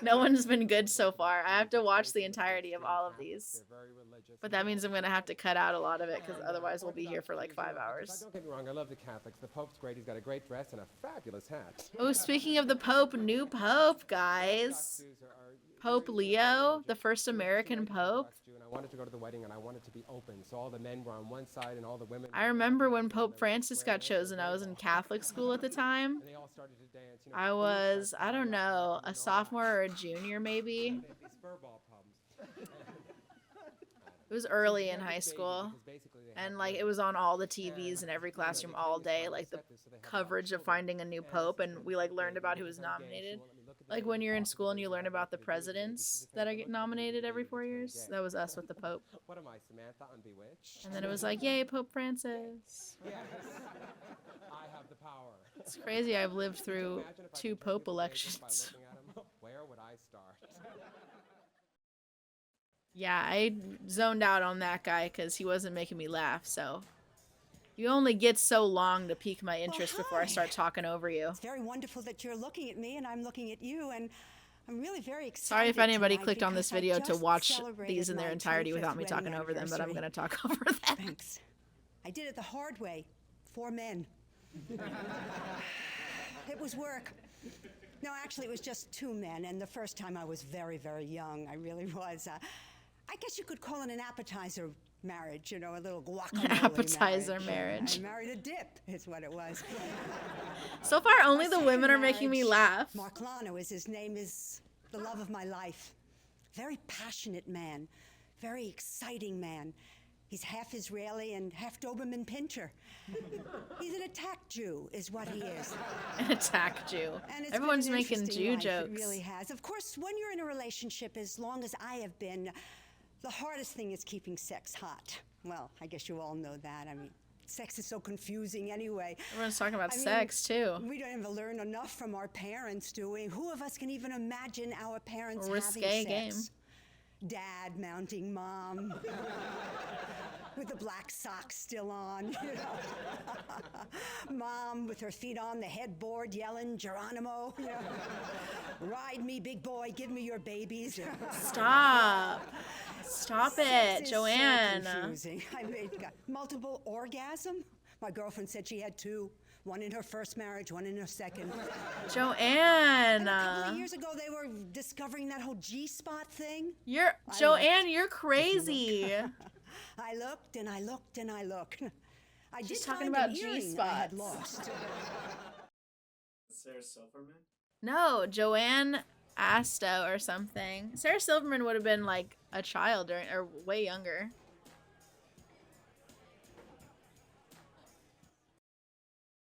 No one's been good so far. I have to watch the entirety of all of these. But that means I'm going to have to cut out a lot of it because otherwise we'll be here for like 5 hours. Don't get me wrong, I love the Catholics. The Pope's great. He's got a great dress and a fabulous hat. Oh, speaking of the Pope, new Pope, guys. Pope Leo, the first American Pope. I wanted to go to the wedding and I wanted to be open, so all the men were on one side and all the women. I remember when Pope Francis got chosen. I was in Catholic school at the time. I was, I don't know, a sophomore or a junior maybe. It was early in high school, and like it was on all the TVs in every classroom all day, like the coverage of finding a new pope, and we like learned about who was nominated. Like when you're in school and you learn about the presidents that get nominated every 4 years. That was us with the Pope. What am I, Samantha on Bewitched? And then it was like, yay, Pope Francis. Yes, I have the power. It's crazy. I've lived through 2 Pope elections. Where would I start? Yeah, I zoned out on that guy because he wasn't making me laugh, so... You only get so long to pique my interest before I start talking over you. It's very wonderful that you're looking at me and I'm looking at you, and I'm really very excited. Sorry if anybody clicked on this video to watch these in their entirety without me talking over them, but I'm going to talk over them. Thanks. I did it the hard way. 4 men. It was work. No, actually, it was just 2 men, and the first time I was very, very young. I really was. I guess you could call it an appetizer marriage, you know, a little guacamole appetizer marriage. I married a dip, is what it was. So far, only the women are making me laugh. Mark Lano is his name, is the love of my life. Very passionate man, very exciting man. He's half Israeli and half Doberman Pinscher. He's an attack Jew, is what he is. An attack Jew. And it's Everyone's been an making interesting Jew life, jokes. It really has. Of course, when you're in a relationship, as long as I have been, the hardest thing is keeping sex hot. Well, I guess you all know that. I mean, sex is so confusing anyway. Everyone's talking about sex, too. We don't even learn enough from our parents, do we? Who of us can even imagine our parents having risque sex? game. Dad mounting mom. With the black socks still on, you know. Mom with her feet on the headboard yelling, Geronimo, you know. Ride me, big boy, give me your babies. Stop. Stop it, Joanne. So confusing. I mean, multiple orgasm? My girlfriend said she had 2. One in her first marriage, one in her second. Joanne. And a couple of years ago, they were discovering that whole G-spot thing. Joanne, you're crazy. I looked and I looked and I looked. I She's did talking find about an earring G-spots. I had lost. Sarah Silverman? No, Joanne Asto or something. Sarah Silverman would have been like a child or way younger.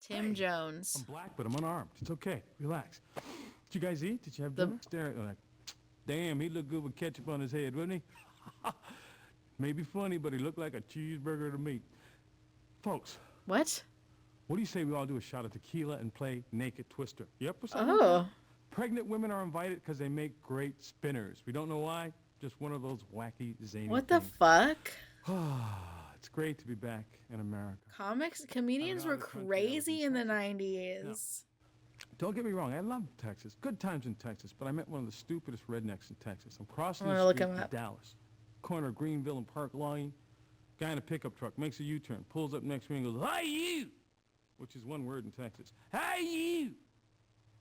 Tim Jones. I'm black, but I'm unarmed. It's okay. Relax. Did you guys eat? Did you have dinner? Staring like, damn, he looked good with ketchup on his head, wouldn't he? Maybe funny, but he looked like a cheeseburger to me. Folks. What? What do you say we all do a shot of tequila and play Naked Twister? Yep. Oh. Pregnant women are invited because they make great spinners. We don't know why. Just one of those wacky, zany What things. the fuck? It's great to be back in America. Comedians were crazy in the 90s. Don't get me wrong, I love Texas. Good times in Texas, but I met one of the stupidest rednecks in Texas. I'm crossing I'm the gonna look street him in up. Dallas. Corner of Greenville and Park Lane. Guy in a pickup truck makes a U-turn, pulls up next to me and goes, "Hey, you!" Which is one word in Texas. "Hey, you!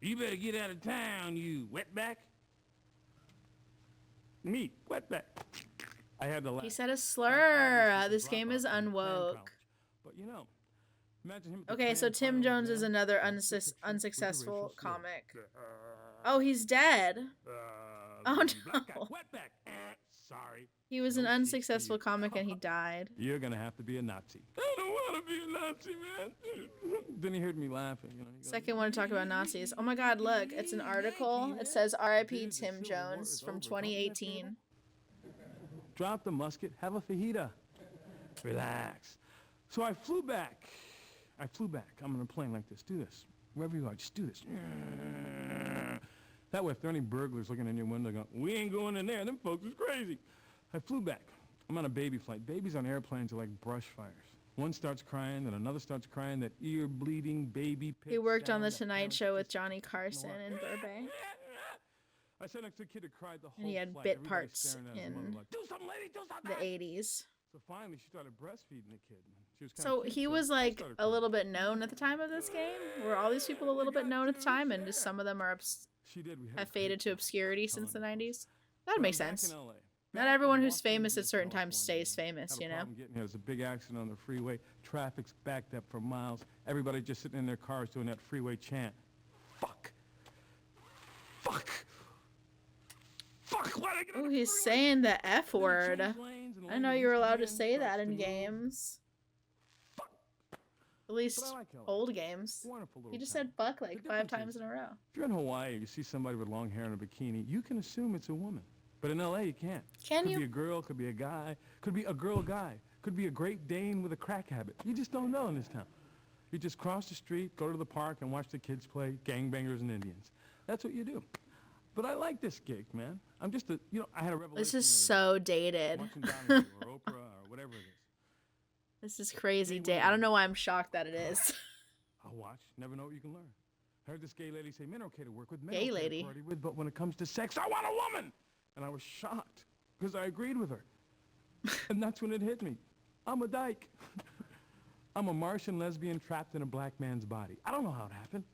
You better get out of town, you wetback." Me, wetback. I had to laugh. He said a slur. This game is unwoke. But you know, imagine him. at the Okay, so grand Tim final Jones is exam, another with a picture with a unsuccessful racial slur. comic. Oh, he's dead. Oh Black guy, no. wetback. Sorry. He was an unsuccessful comic and he died. You're gonna have to be a Nazi. I don't want to be a Nazi, man. Then he heard me laughing. You know, he goes, Second one to talk about Nazis. Oh my God, look, it's an article. It says R.I.P. Tim Jones from 2018. Drop the musket, have a fajita. Relax. So I flew back. I'm on a plane like this. Do this. Wherever you are, just do this. That way, if there are any burglars looking in your window going, we ain't going in there, them folks is crazy. I flew back. I'm on a baby flight. Babies on airplanes are like brush fires. One starts crying, then another starts crying, that ear-bleeding baby pit He worked on sound The that Tonight parents Show with just Johnny Carson in Burbank. I sat next to a kid that cried the whole And he had flight. bit Everybody parts staring at his in mother like, do something, lady, do the something. 80s. So finally, she started breastfeeding the kid. She was kinda So cute, he was I like started a little bit known at the time of this game? Were all these people a little bit known at the time and just some of them are She did. We had have faded to obscurity since the 90s? That would Well, make I'm back sense. in LA. Not everyone who's famous at certain times stays famous, Had a you know? problem getting here. There's a big accident on the freeway. Traffic's backed up for miles. Everybody just sitting in their cars doing that freeway chant. Fuck. Fuck. Fuck. Why'd I get on Oh, the he's freeway? saying the F word. change lanes and I know lanes you were used to allowed be to in, say that starts in to move. games. At least But I like LA. old games. Wonderful little He just town. said fuck like 5 difference times is- in a row. If you're in Hawaii, you see somebody with long hair and a bikini, you can assume it's a woman. But in LA, you can't. Can could you? be a girl, could be a guy, could be a girl guy, could be a Great Dane with a crack habit. You just don't know in this town. You just cross the street, go to the park, and watch the kids play gangbangers and Indians. That's what you do. But I like this gig, man. I'm just I had a revelation. This is the other so dated. day, watching Donahue or Oprah or whatever it is. This is crazy I don't know why I'm shocked that it is. I'll watch. Never know what you can learn. I heard this gay lady say men are okay to work with, men Gay are okay lady? to party with, but when it comes to sex, I want a woman. And I was shocked because I agreed with her. And that's when it hit me. I'm a dyke. I'm a Martian lesbian trapped in a black man's body. I don't know how it happened.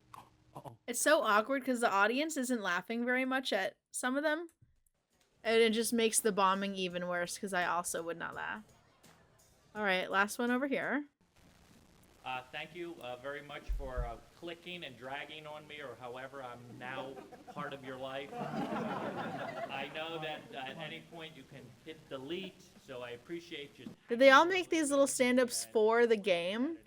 Uh-oh. It's so awkward because the audience isn't laughing very much at some of them. And it just makes the bombing even worse because I also would not laugh. Alright, last one over here. Thank you very much for clicking and dragging on me, or however I'm now part of your life. I know that at any point you can hit delete, so I appreciate you. Did they all make these little stand-ups for the game?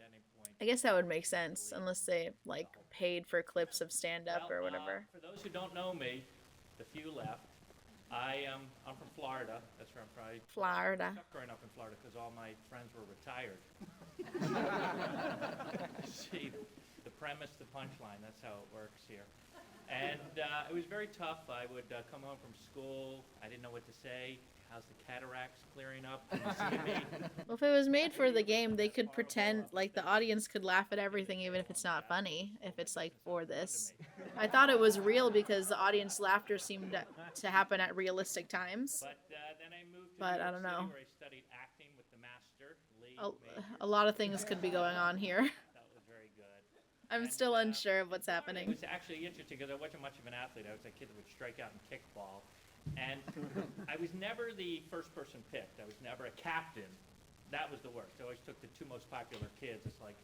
I guess that would make sense, unless they, like, paid for clips of stand-up or whatever. For those who don't know me, the few left, I'm from Florida. That's where I'm from. Florida. I stopped growing up in Florida because all my friends were retired. See, the premise, the punchline, that's how it works here. And it was very tough. I would come home from school. I didn't know what to say. How's the cataracts clearing up? Can you see me? Well, if it was made for the game, they could pretend, like, the audience could laugh at everything even if it's not funny, if it's, like, for this. I thought it was real because the audience laughter seemed to happen at realistic times. But then I moved to But New I York don't City, know. where I studied acting with the master, Lee. A lot of things could be going on here. That was very good. I'm still unsure of what's It happening. was actually interesting because I wasn't much of an athlete. I was a kid that would strike out in kickball. And I was never the first person picked. I was never a captain. That was the worst. I always took the two most popular kids. It's like,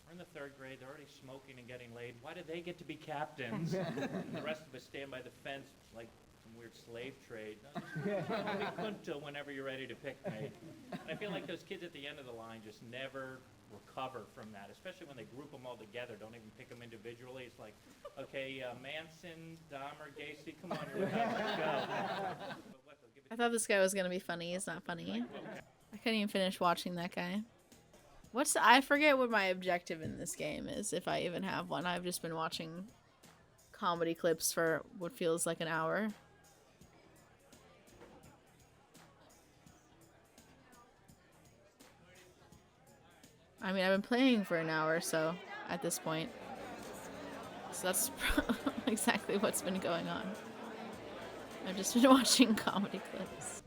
we're in the 3rd grade. They're already smoking and getting laid. Why do they get to be captains? And the rest of us stand by the fence like some weird slave trade. No, just be kunta whenever you're ready to pick me. And I feel like those kids at the end of the line just never recover from that, especially when they group them all together, don't even pick them individually. It's like, okay, Manson, Dahmer, Gacy, come on, you're let's go. I thought this guy was gonna be funny. He's not funny. I couldn't even finish watching that guy. I forget what my objective in this game is, if I even have one. I've just been watching comedy clips for what feels like an hour. I mean, I've been playing for an hour, so at this point. So that's exactly what's been going on. I've just been watching comedy clips.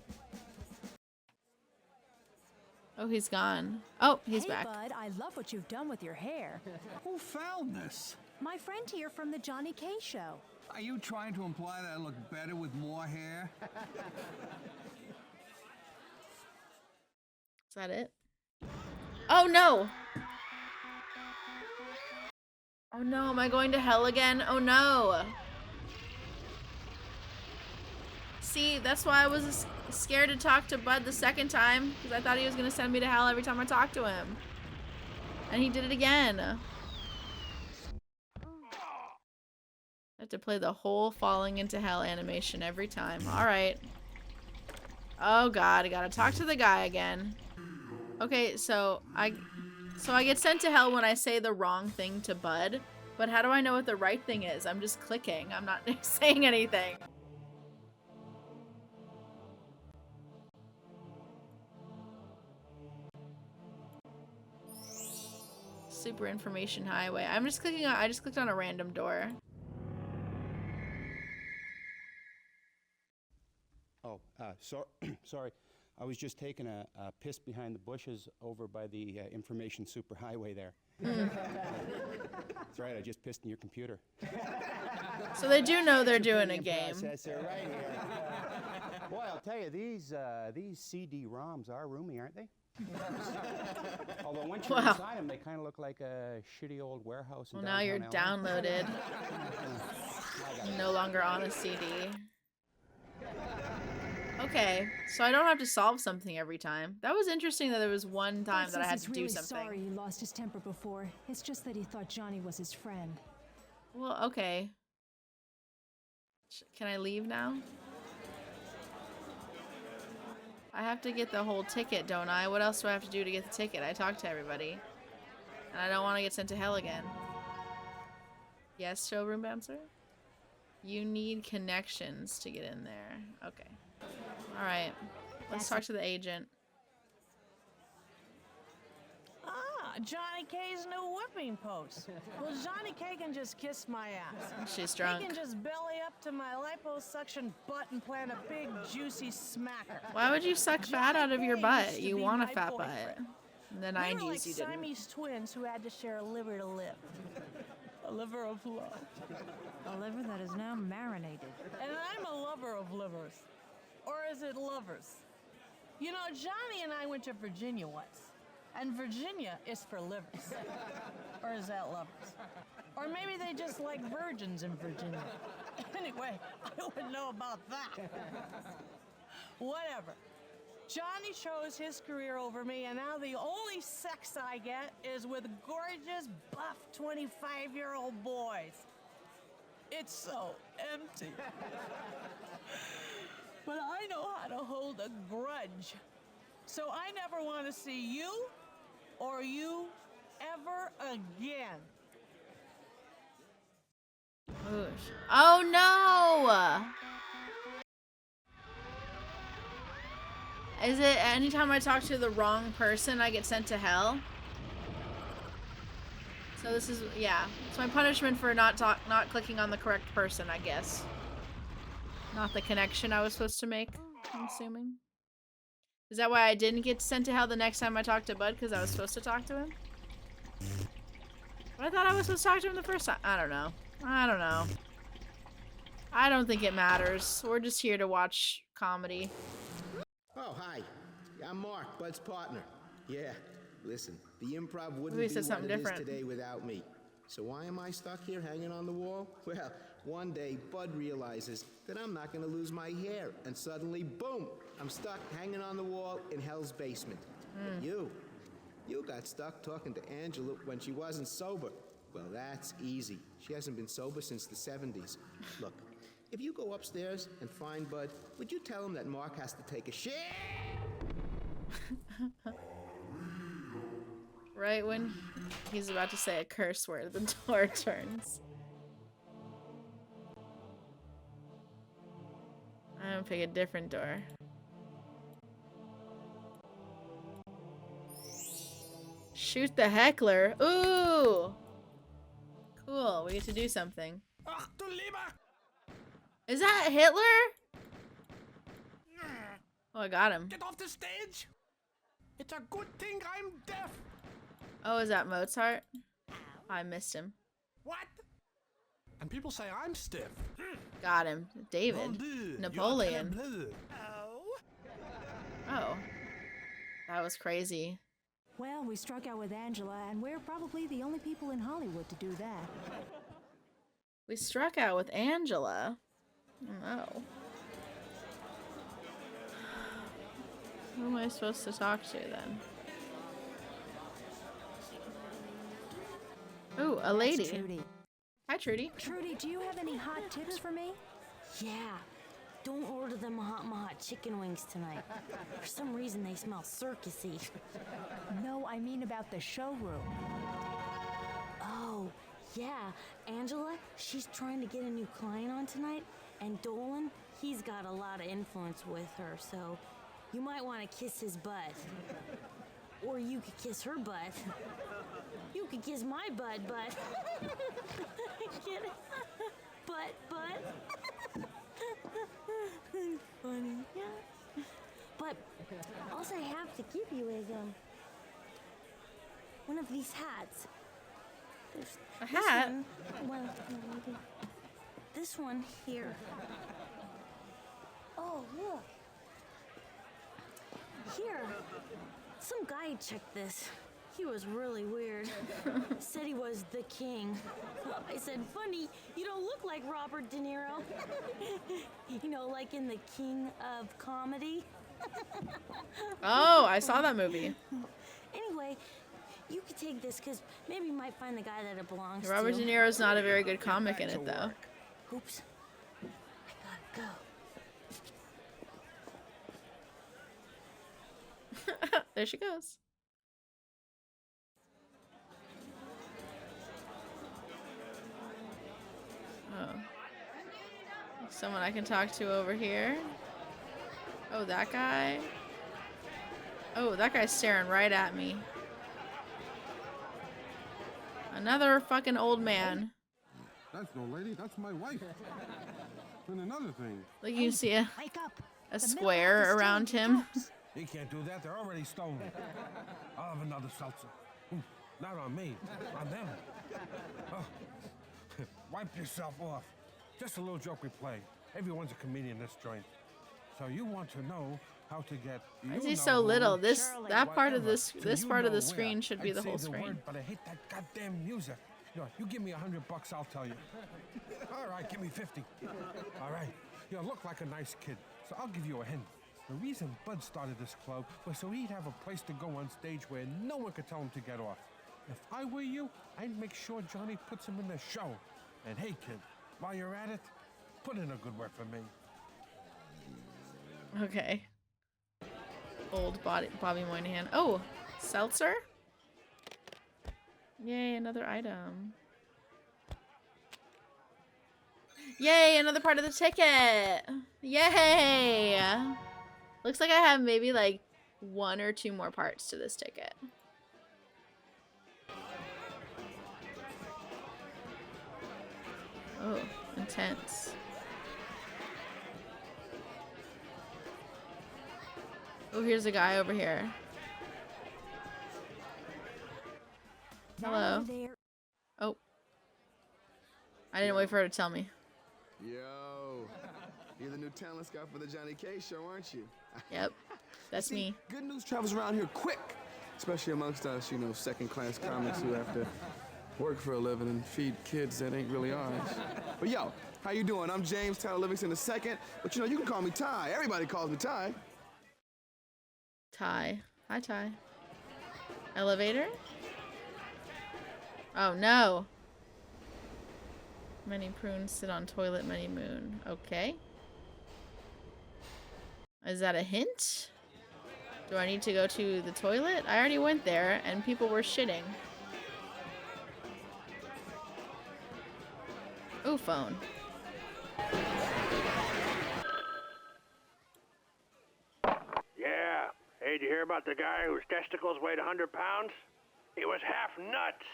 Oh, he's gone. Oh, he's back. Hey, bud, I love what you've done with your hair. Who found this? My friend here from the Johnny K show. Are you trying to imply that I look better with more hair? Is that it? Oh no! Oh no, am I going to hell again? Oh no! See, that's why I was scared to talk to Bud the second time, because I thought he was going to send me to hell every time I talked to him. And he did it again. I have to play the whole falling into hell animation every time. Alright. Oh god, I gotta talk to the guy again. Okay, so I get sent to hell when I say the wrong thing to Bud, but how do I know what the right thing is? I'm just clicking. I'm not saying anything. Super information highway. I just clicked on a random door. Oh, sorry. I was just taking a piss behind the bushes over by the information superhighway there. That's right, I just pissed in your computer. So they do know they're doing a game. Processor right here. Boy, I'll tell you, these CD-ROMs are roomy, aren't they? Although once you're inside them, they kind of look like a shitty old warehouse. Well, now you're downloaded. No longer on a CD. Okay, so I don't have to solve something every time. That was interesting that there was one time that I had to do something. Sorry he lost his temper before. It's just that he thought Johnny was his friend. Well, okay. Can I leave now? I have to get the whole ticket, don't I? What else do I have to do to get the ticket? I talked to everybody. And I don't want to get sent to hell again. Yes, showroom bouncer? You need connections to get in there. Okay. Alright. Let's talk to the agent. Ah, Johnny K's new whipping post. Well, Johnny K can just kiss my ass. She's drunk. He can just belly up to my liposuction butt and plant a big, juicy smacker. Why would you suck fat out of your butt? You want a fat butt. In the 90s, we were like you didn't. Siamese twins who had to share a liver to live. A liver of love. A liver that is now marinated. And I'm a lover of livers. Or is it lovers? You know, Johnny and I went to Virginia once. And Virginia is for livers. Or is that lovers? Or maybe they just like virgins in Virginia. Anyway, I wouldn't know about that. Whatever. Johnny chose his career over me, and now the only sex I get is with gorgeous, buff 25-year-old boys. It's so empty. But I know how to hold a grudge. So I never want to see you or you ever again. Oh no! Is it anytime I talk to the wrong person, I get sent to hell? So this is, yeah. It's my punishment for not clicking on the correct person, I guess. Not the connection I was supposed to make, I'm assuming. Is that why I didn't get sent to hell the next time I talked to Bud? Because I was supposed to talk to him? But I thought I was supposed to talk to him the first time. I don't know. I don't know. I don't think it matters. We're just here to watch comedy. Oh, hi. I'm Mark, Bud's partner. Yeah, listen, the Improv wouldn't Maybe be said what something it different. is today without me. So why am I stuck here hanging on the wall? Well, one day Bud realizes that I'm not going to lose my hair, and suddenly, boom, I'm stuck hanging on the wall in Hell's basement. But you got stuck talking to Angela when she wasn't sober. Well, that's easy. She hasn't been sober since the 70s. Look, if you go upstairs and find Bud, would you tell him that Mark has to take a shit? Right when he's about to say a curse word, the door turns. I'm gonna pick a different door. Shoot the heckler. Ooh! Cool, we get to do something. Is that Hitler? Oh, I got him. Get off the stage! It's a good thing I'm deaf! Oh, is that Mozart? I missed him. What? And people say I'm stiff. Got him. David. Napoleon. Oh. That was crazy. Well, we struck out with Angela, and we're probably the only people in Hollywood to do that. We struck out with Angela. Oh. Who am I supposed to talk to then? Ooh, a lady. That's Trudy. Hi, Trudy. Trudy, do you have any hot tips for me? Yeah. Don't order them hot chicken wings tonight. For some reason, they smell circusy. No, I mean about the showroom. Oh, yeah. Angela, she's trying to get a new client on tonight, and Dolan, he's got a lot of influence with her, so you might want to kiss his butt. Or you could kiss her butt. You could kiss my butt. Get it? Butt. Funny, yeah. But all I have to give you is one of these hats. There's a hat? Well, maybe this one here. Oh, look. Here. Some guy checked this. He was really weird. Said he was the king. I said, funny, you don't look like Robert De Niro. You know, like in The King of Comedy. Oh, I saw that movie. Anyway, you could take this because maybe you might find the guy that it belongs to. Robert De Niro's not a very good comic in it, though. Oops. I gotta go. There she goes. Oh. Someone I can talk to over here. Oh, that guy. Oh, that guy's staring right at me. Another fucking old man. That's no lady, that's my wife. And another thing. Like you see a Wake up. square around him. You can't do that, they're already stolen. I'll have another seltzer. Not on me, on them. Oh. Wipe yourself off. Just a little joke we play. Everyone's a comedian in this joint. So you want to know how to get. Why is he so little? That part of this part of the screen should be the whole screen. Word, but I hate that goddamn music. You give me $100, I'll tell you. All right, give me 50. All right, you look like a nice kid, so I'll give you a hint. The reason Bud started this club was so he'd have a place to go on stage where no one could tell him to get off. If I were you, I'd make sure Johnny puts him in the show. And hey, kid, while you're at it, put in a good word for me. Okay. Old Bobby Moynihan. Oh, seltzer? Yay, another item. Yay, another part of the ticket. Yay. Looks like I have maybe like 1 or 2 more parts to this ticket. Oh, intense. Oh, here's a guy over here. Hello. Oh. I didn't wait for her to tell me. Yo, you're the new talent scout for the Johnny K show, aren't you? Yep, that's See, me. Good news travels around here quick, especially amongst us, second-class comics who have to work for a living and feed kids that ain't really ours. But yo, how you doing? I'm James Tyler Livingston II, but you can call me Ty. Everybody calls me Ty. Ty. Hi, Ty. Elevator? Oh, no. Many prunes sit on toilet, many moon. Okay. Is that a hint? Do I need to go to the toilet? I already went there, and people were shitting. Ooh, phone. Yeah. Hey, did you hear about the guy whose testicles weighed 100 pounds? He was half nuts.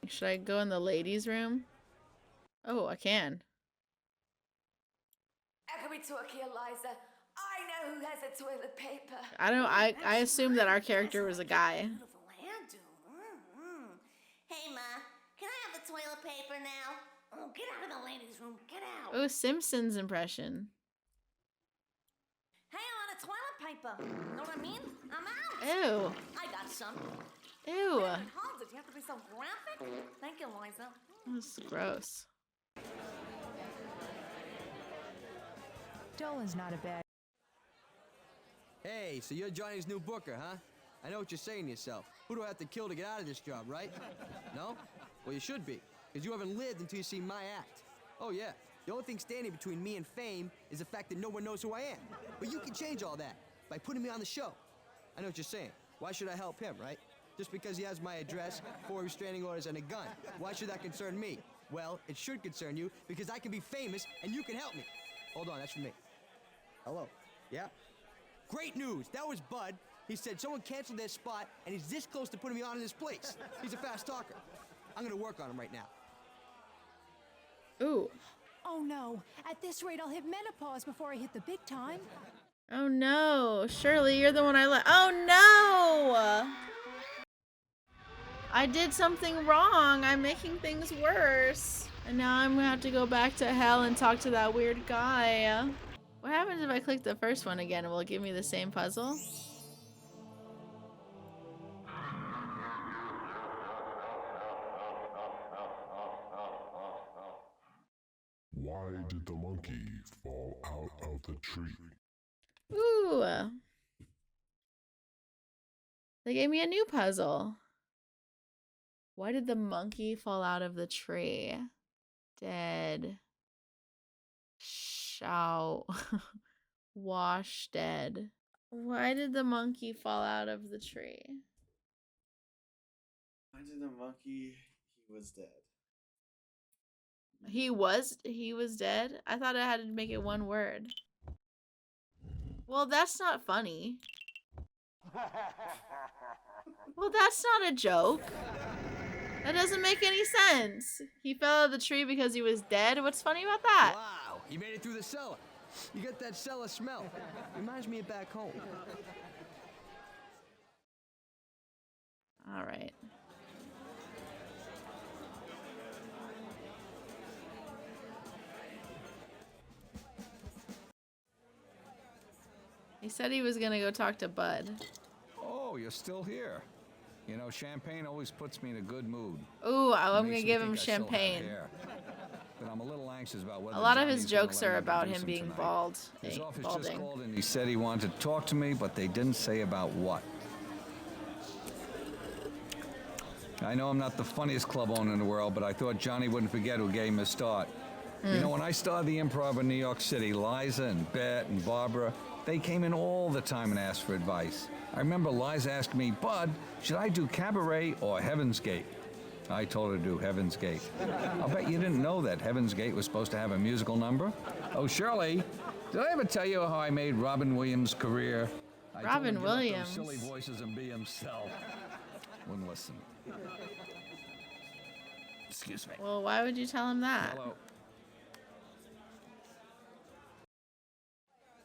Should I go in the ladies' room? Oh, I can. How can we talk here, Liza? I know who has the toilet paper. I don't. I assumed that our character was a guy. Hey, Ma, can I have the toilet paper now? Oh, get out of the ladies' room. Get out. Oh, Simpsons impression. Hey, I'm out of toilet paper. Know what I mean? I'm out. Ew. I got some. Ew. Wait, hold it. You have to be so graphic. Thank you, Liza. That's gross. Dolan's not a bad. Hey, so you're Johnny's new booker, huh? I know what you're saying to yourself. Who do I have to kill to get out of this job, right? No? Well, you should be, because you haven't lived until you see my act. Oh, yeah. The only thing standing between me and fame is the fact that no one knows who I am. But you can change all that by putting me on the show. I know what you're saying. Why should I help him, right? Just because he has my address, 4 restraining orders, and a gun. Why should that concern me? Well, it should concern you, because I can be famous, and you can help me. Hold on, that's for me. Hello. Yeah? Great news. That was Bud. He said someone canceled their spot, and he's this close to putting me on in this place. He's a fast talker. I'm gonna work on him right now. Ooh. Oh no, at this rate I'll hit menopause before I hit the big time. Oh no, Shirley, you're the one I let. Oh no! I did something wrong. I'm making things worse. And now I'm gonna have to go back to hell and talk to that weird guy. What happens if I click the first one again? Will it give me the same puzzle? Why did the monkey fall out of the tree? Ooh. They gave me a new puzzle. Why did the monkey fall out of the tree? Dead. Shout. Wash dead. Why did the monkey fall out of the tree? Why did the monkey? He was dead. He was dead? I thought I had to make it one word. Well, that's not funny. Well, that's not a joke. That doesn't make any sense. He fell out of the tree because he was dead? What's funny about that? Wow, you made it through the cellar. You get that cellar smell. Reminds me of back home. All right. He said he was gonna go talk to Bud. Oh, you're still here. You know, champagne always puts me in a good mood. Ooh, I'm Makes gonna me give think him I still have champagne. hair. But I'm a little anxious about whether A lot of Johnny's his gonna jokes let are me about introduce him being tonight. bald. His office just Balding. called and he said he wanted to talk to me, but they didn't say about what. I know I'm not the funniest club owner in the world, but I thought Johnny wouldn't forget who gave him his start. You know, when I started the Improv in New York City, Liza and Bet and Barbara, they came in all the time and asked for advice. I remember Liza asked me, Bud, should I do Cabaret or Heaven's Gate? I told her to do Heaven's Gate. I'll bet you didn't know that Heaven's Gate was supposed to have a musical number. Oh, Shirley, did I ever tell you how I made Robin Williams' career? I told him Robin to give up Williams. those silly voices and be himself. Wouldn't listen. Excuse me. Well, why would you tell him that? Hello.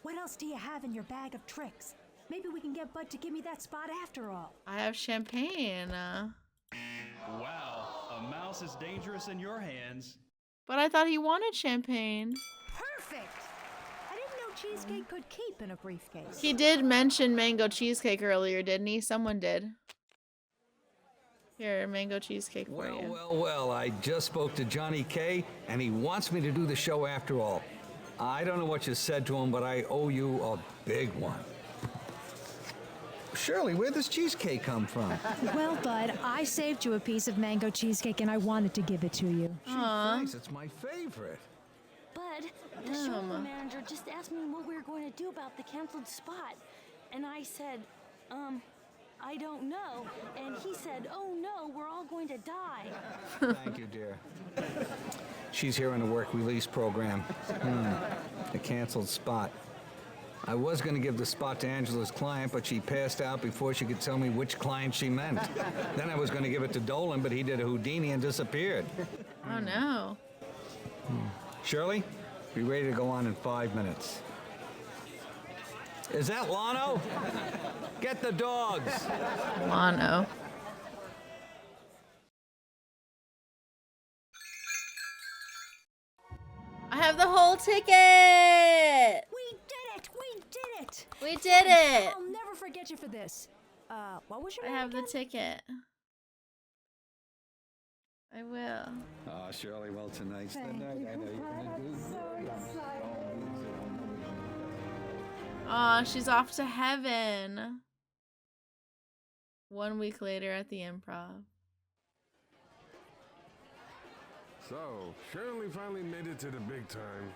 What else do you have in your bag of tricks? Maybe we can get Bud to give me that spot after all. I have champagne. Wow, a mouse is dangerous in your hands. But I thought he wanted champagne. Perfect! I didn't know cheesecake could keep in a briefcase. He did mention mango cheesecake earlier, didn't he? Someone did. Here, mango cheesecake for you. Well, I just spoke to Johnny K, and he wants me to do the show after all. I don't know what you said to him, but I owe you a big one. Shirley, where'd this cheesecake come from? Well, Bud, I saved you a piece of mango cheesecake and I wanted to give it to you. Gee, thanks, it's my favorite. Bud, the showroom manager just asked me what we were going to do about the canceled spot. And I said, I don't know. And he said, oh no, we're all going to die. Thank you, dear. She's here in the work release program. The canceled spot. I was going to give the spot to Angela's client, but she passed out before she could tell me which client she meant. Then I was going to give it to Dolan, but he did a Houdini and disappeared. Oh no. Shirley, be ready to go on in 5 minutes. Is that Lano? Get the dogs. Lano. I have the whole ticket! We did it! We did it! We did it! I'll never forget you for this. What was your I name have the again? ticket. I will. Oh, Shirley, well, tonight's the Thank night. you. I know you're going to do I'm so great. excited. Oh, Aw, she's off to heaven. 1 week later at the Improv. So, Shirley finally made it to the big time.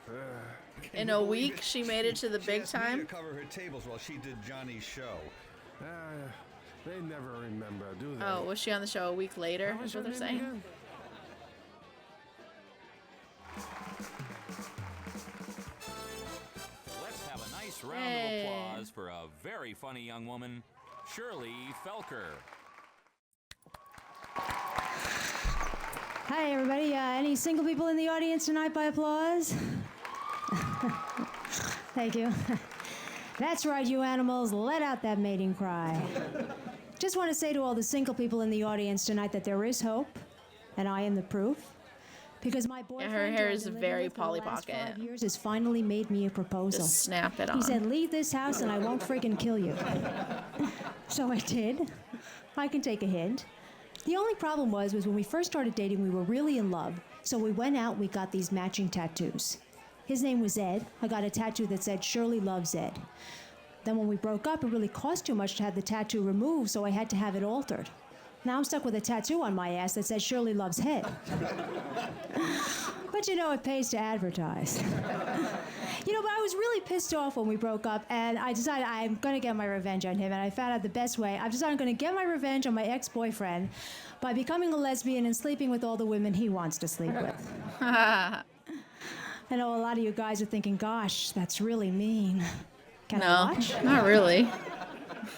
In a week, she made it to the big asked me time? to cover her tables while she did Johnny's show. They never remember, do they? Oh, was she on the show a week later? How Is was what her they're name saying. again? Let's have a nice round Hey. of applause for a very funny young woman, Shirley Felker. Hi, everybody. Any single people in the audience tonight by applause? Thank you. That's right, you animals. Let out that mating cry. Just want to say to all the single people in the audience tonight that there is hope, and I am the proof. Because my boyfriend, her who hair I've is been living very with for the Polly last Pocket. 5 years, has finally made me a proposal. Just snap it on. He said, leave this house and I won't friggin' kill you. So I did. I can take a hint. The only problem was when we first started dating, we were really in love. So we went out, we got these matching tattoos. His name was Ed. I got a tattoo that said, Shirley loves Ed. Then when we broke up, it really cost too much to have the tattoo removed, so I had to have it altered. Now I'm stuck with a tattoo on my ass that says Shirley loves head. But you know, it pays to advertise. You know, but I was really pissed off when we broke up, and I decided I'm going to get my revenge on him, and I found out the best way. I've decided I'm going to get my revenge on my ex-boyfriend by becoming a lesbian and sleeping with all the women he wants to sleep with. I know a lot of you guys are thinking, gosh, that's really mean. Can I watch? Not really.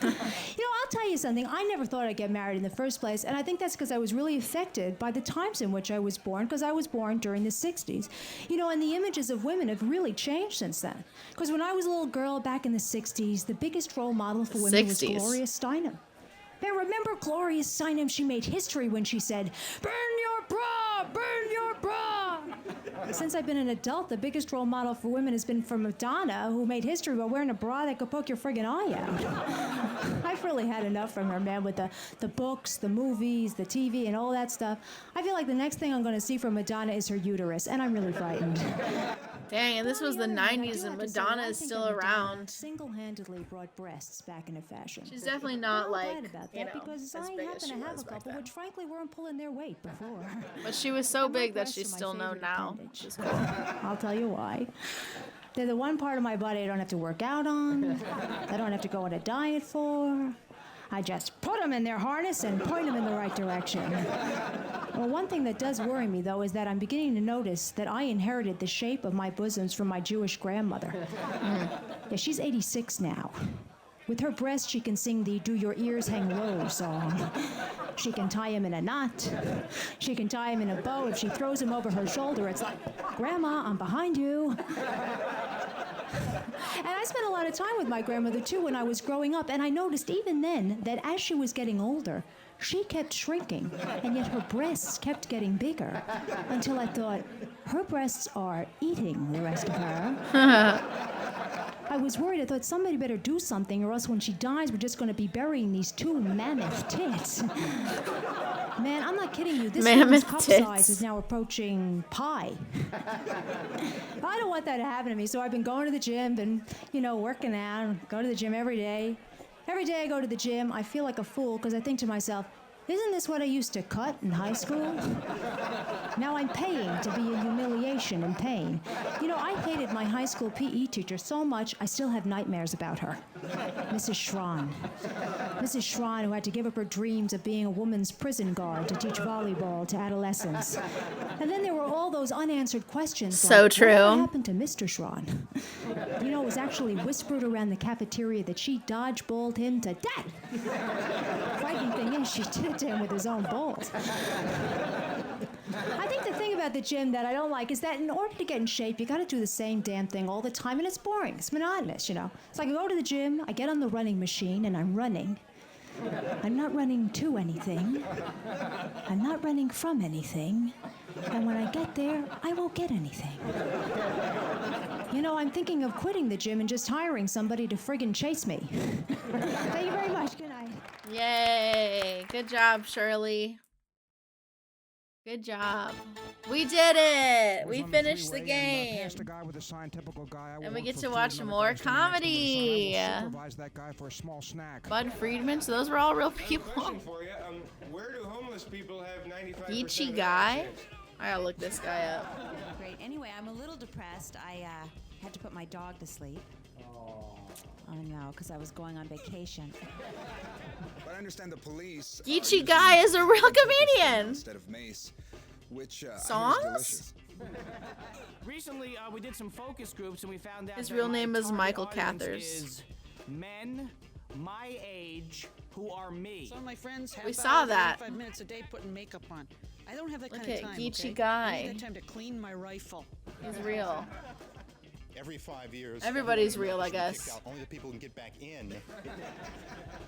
You know, I'll tell you something. I never thought I'd get married in the first place, and I think that's because I was really affected by the times in which I was born, because I was born during the 60s. You know, and the images of women have really changed since then. Because when I was a little girl back in the 60s, the biggest role model for women was 60s. Gloria Steinem. Now, remember Gloria Steinem? She made history when she said, burn your bra, burn your bra. Since I've been an adult, the biggest role model for women has been from Madonna, who made history by wearing a bra that could poke your friggin' eye out. I've really had enough from her, man, with the books, the movies, the TV, and all that stuff. I feel like the next thing I'm going to see from Madonna is her uterus, and I'm really frightened. Dang, and this was the On the other hand, I 90s do and have to say, Madonna I is think still that Madonna around. Single-handedly brought breasts back into fashion. She's definitely not I'm like, glad about that you know, because as I big happen as she to have was a back couple then. which frankly weren't pulling their weight before. But she was so And my big that breasts she's are my still known favorite now. appendage. Which is cool. I'll tell you why. They're the one part of my body I don't have to work out on. I don't have to go on a diet for. I just put them in their harness and point them in the right direction. Well, one thing that does worry me, though, is that I'm beginning to notice that I inherited the shape of my bosoms from my Jewish grandmother. Yeah, she's 86 now. With her breasts, she can sing the Do Your Ears Hang Low song. She can tie him in a knot. She can tie him in a bow. If she throws him over her shoulder, it's like, Grandma, I'm behind you. And I spent a lot of time with my grandmother, too, when I was growing up, and I noticed even then that as she was getting older, she kept shrinking, and yet her breasts kept getting bigger, until I thought, her breasts are eating the rest of her. I was worried. I thought somebody better do something, or else when she dies, we're just going to be burying these two mammoth tits. Man, I'm not kidding you. This woman's Mammoth cup tits. size is now approaching pie. I don't want that to happen to me, so I've been going to the gym, been, you know, working out, go to the gym every day. Every day I go to the gym, I feel like a fool because I think to myself, isn't this what I used to cut in high school? Now I'm paying to be in humiliation and pain. You know, I hated my high school PE teacher so much, I still have nightmares about her. Mrs. Schran. Mrs. Schran, who had to give up her dreams of being a woman's prison guard to teach volleyball to adolescents. And then there were all those unanswered questions. So like, true. What happened to Mr. Schran? You know, it was actually whispered around the cafeteria that she dodgeballed him to death. Frightening thing is, she did it to him with his own balls. I think the thing about the gym that I don't like is that in order to get in shape, you got to do the same damn thing all the time, and it's boring. It's monotonous, you know. It's like I go to the gym, I get on the running machine, and I'm running. I'm not running to anything. I'm not running from anything. And when I get there, I won't get anything. You know, I'm thinking of quitting the gym and just hiring somebody to friggin' chase me. Thank you very much. Good night. Yay. Good job, Shirley. Good job. We did it. Was We on finished the freeway game. And, passed a guy with a sign, typical guy. And we work get for to food, watch another more guy standing next to him with a sign, comedy. I will supervise that guy for a small snack. Bud Friedman. So those were all real people. Question for you. Where do homeless people have 95% Geechee of guy. access? I gotta look this guy up. Great. Anyway, I'm a little depressed. I had to put my dog to sleep. Oh no, because I was going on vacation. But I understand the police. Geechee guy is a real comedian. Instead of mace, which I hear is Songs? delicious. Recently, we did some focus groups and we found out His that real my name is target Michael audience Cathers. is men my age who are me. Some of my friends have We saw about that. 45 minutes a day putting makeup on. I don't have that Look kind of at time. Geechee okay? guy. I need that time to clean my rifle. He's real. Every 5 years. Everybody's everyone real, I should be kicked guess. out. Only the people who can get back in.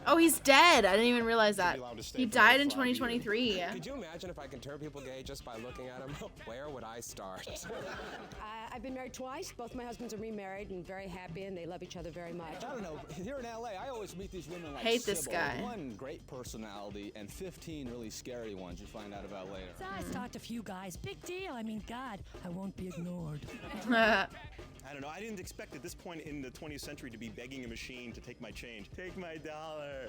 Oh, he's dead. I didn't even realize Should that. be allowed to stay He for died in another 5 years. 2023. Could you imagine if I could turn people gay just by looking at them? Where would I start? I've been married twice. Both my husbands are remarried and very happy, and they love each other very much. I don't know. Here in LA, I always meet these women like Hate this Sybil. guy. One great personality and 15 really scary ones you find out about later. So I stalked a few guys. Big deal. I mean, God, I won't be ignored. I don't know. I didn't expect at this point in the 20th century to be begging a machine to take my change. Take my dollar.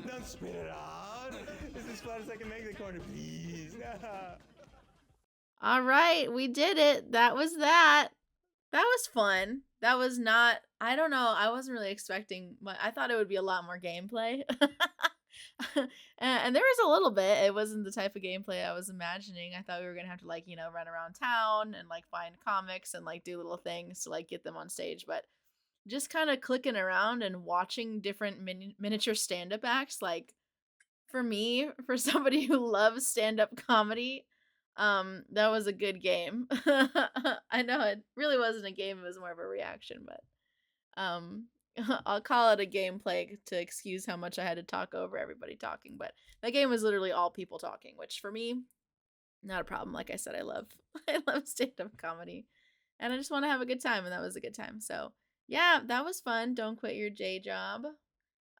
Don't spit it out. This is as far as I can make the corner, please. All right, we did it. That was that. That was fun. That was not, I don't know, I wasn't really expecting, I thought it would be a lot more gameplay. And there was a little bit. It wasn't the type of gameplay I was imagining. I thought we were going to have to like, run around town and like find comics and like do little things to like get them on stage. But just kind of clicking around and watching different miniature stand-up acts, like for me, for somebody who loves stand-up comedy, that was a good game. I know it really wasn't a game, it was more of a reaction, but I'll call it a gameplay to excuse how much I had to talk over everybody talking. But that game was literally all people talking, which for me, not a problem. Like I said, I love stand-up comedy, and I just want to have a good time, and that was a good time. So yeah, that was fun. Don't quit your day job.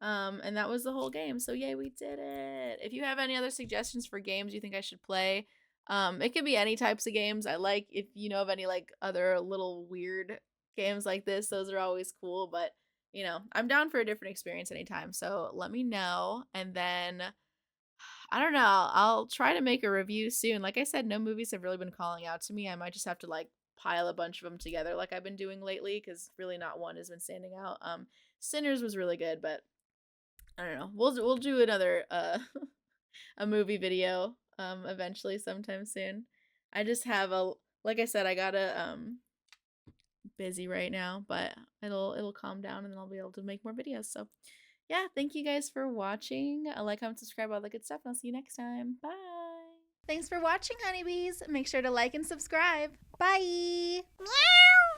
And that was the whole game. So yay, we did it. If you have any other suggestions for games you think I should play, it could be any types of games. I like, if you know of any like other little weird games like this, those are always cool. But I'm down for a different experience anytime. So let me know. And then I don't know, I'll try to make a review soon. Like I said, no movies have really been calling out to me. I might just have to like pile a bunch of them together like I've been doing lately, because really not one has been standing out. Sinners was really good, but I don't know. We'll do another a movie video eventually sometime soon. I just have like I said, I gotta busy right now, but it'll calm down and then I'll be able to make more videos. So yeah, thank you guys for watching. Like, comment, subscribe, all the good stuff, and I'll see you next time. Bye. Thanks for watching, honeybees. Make sure to like and subscribe. Bye. Meow.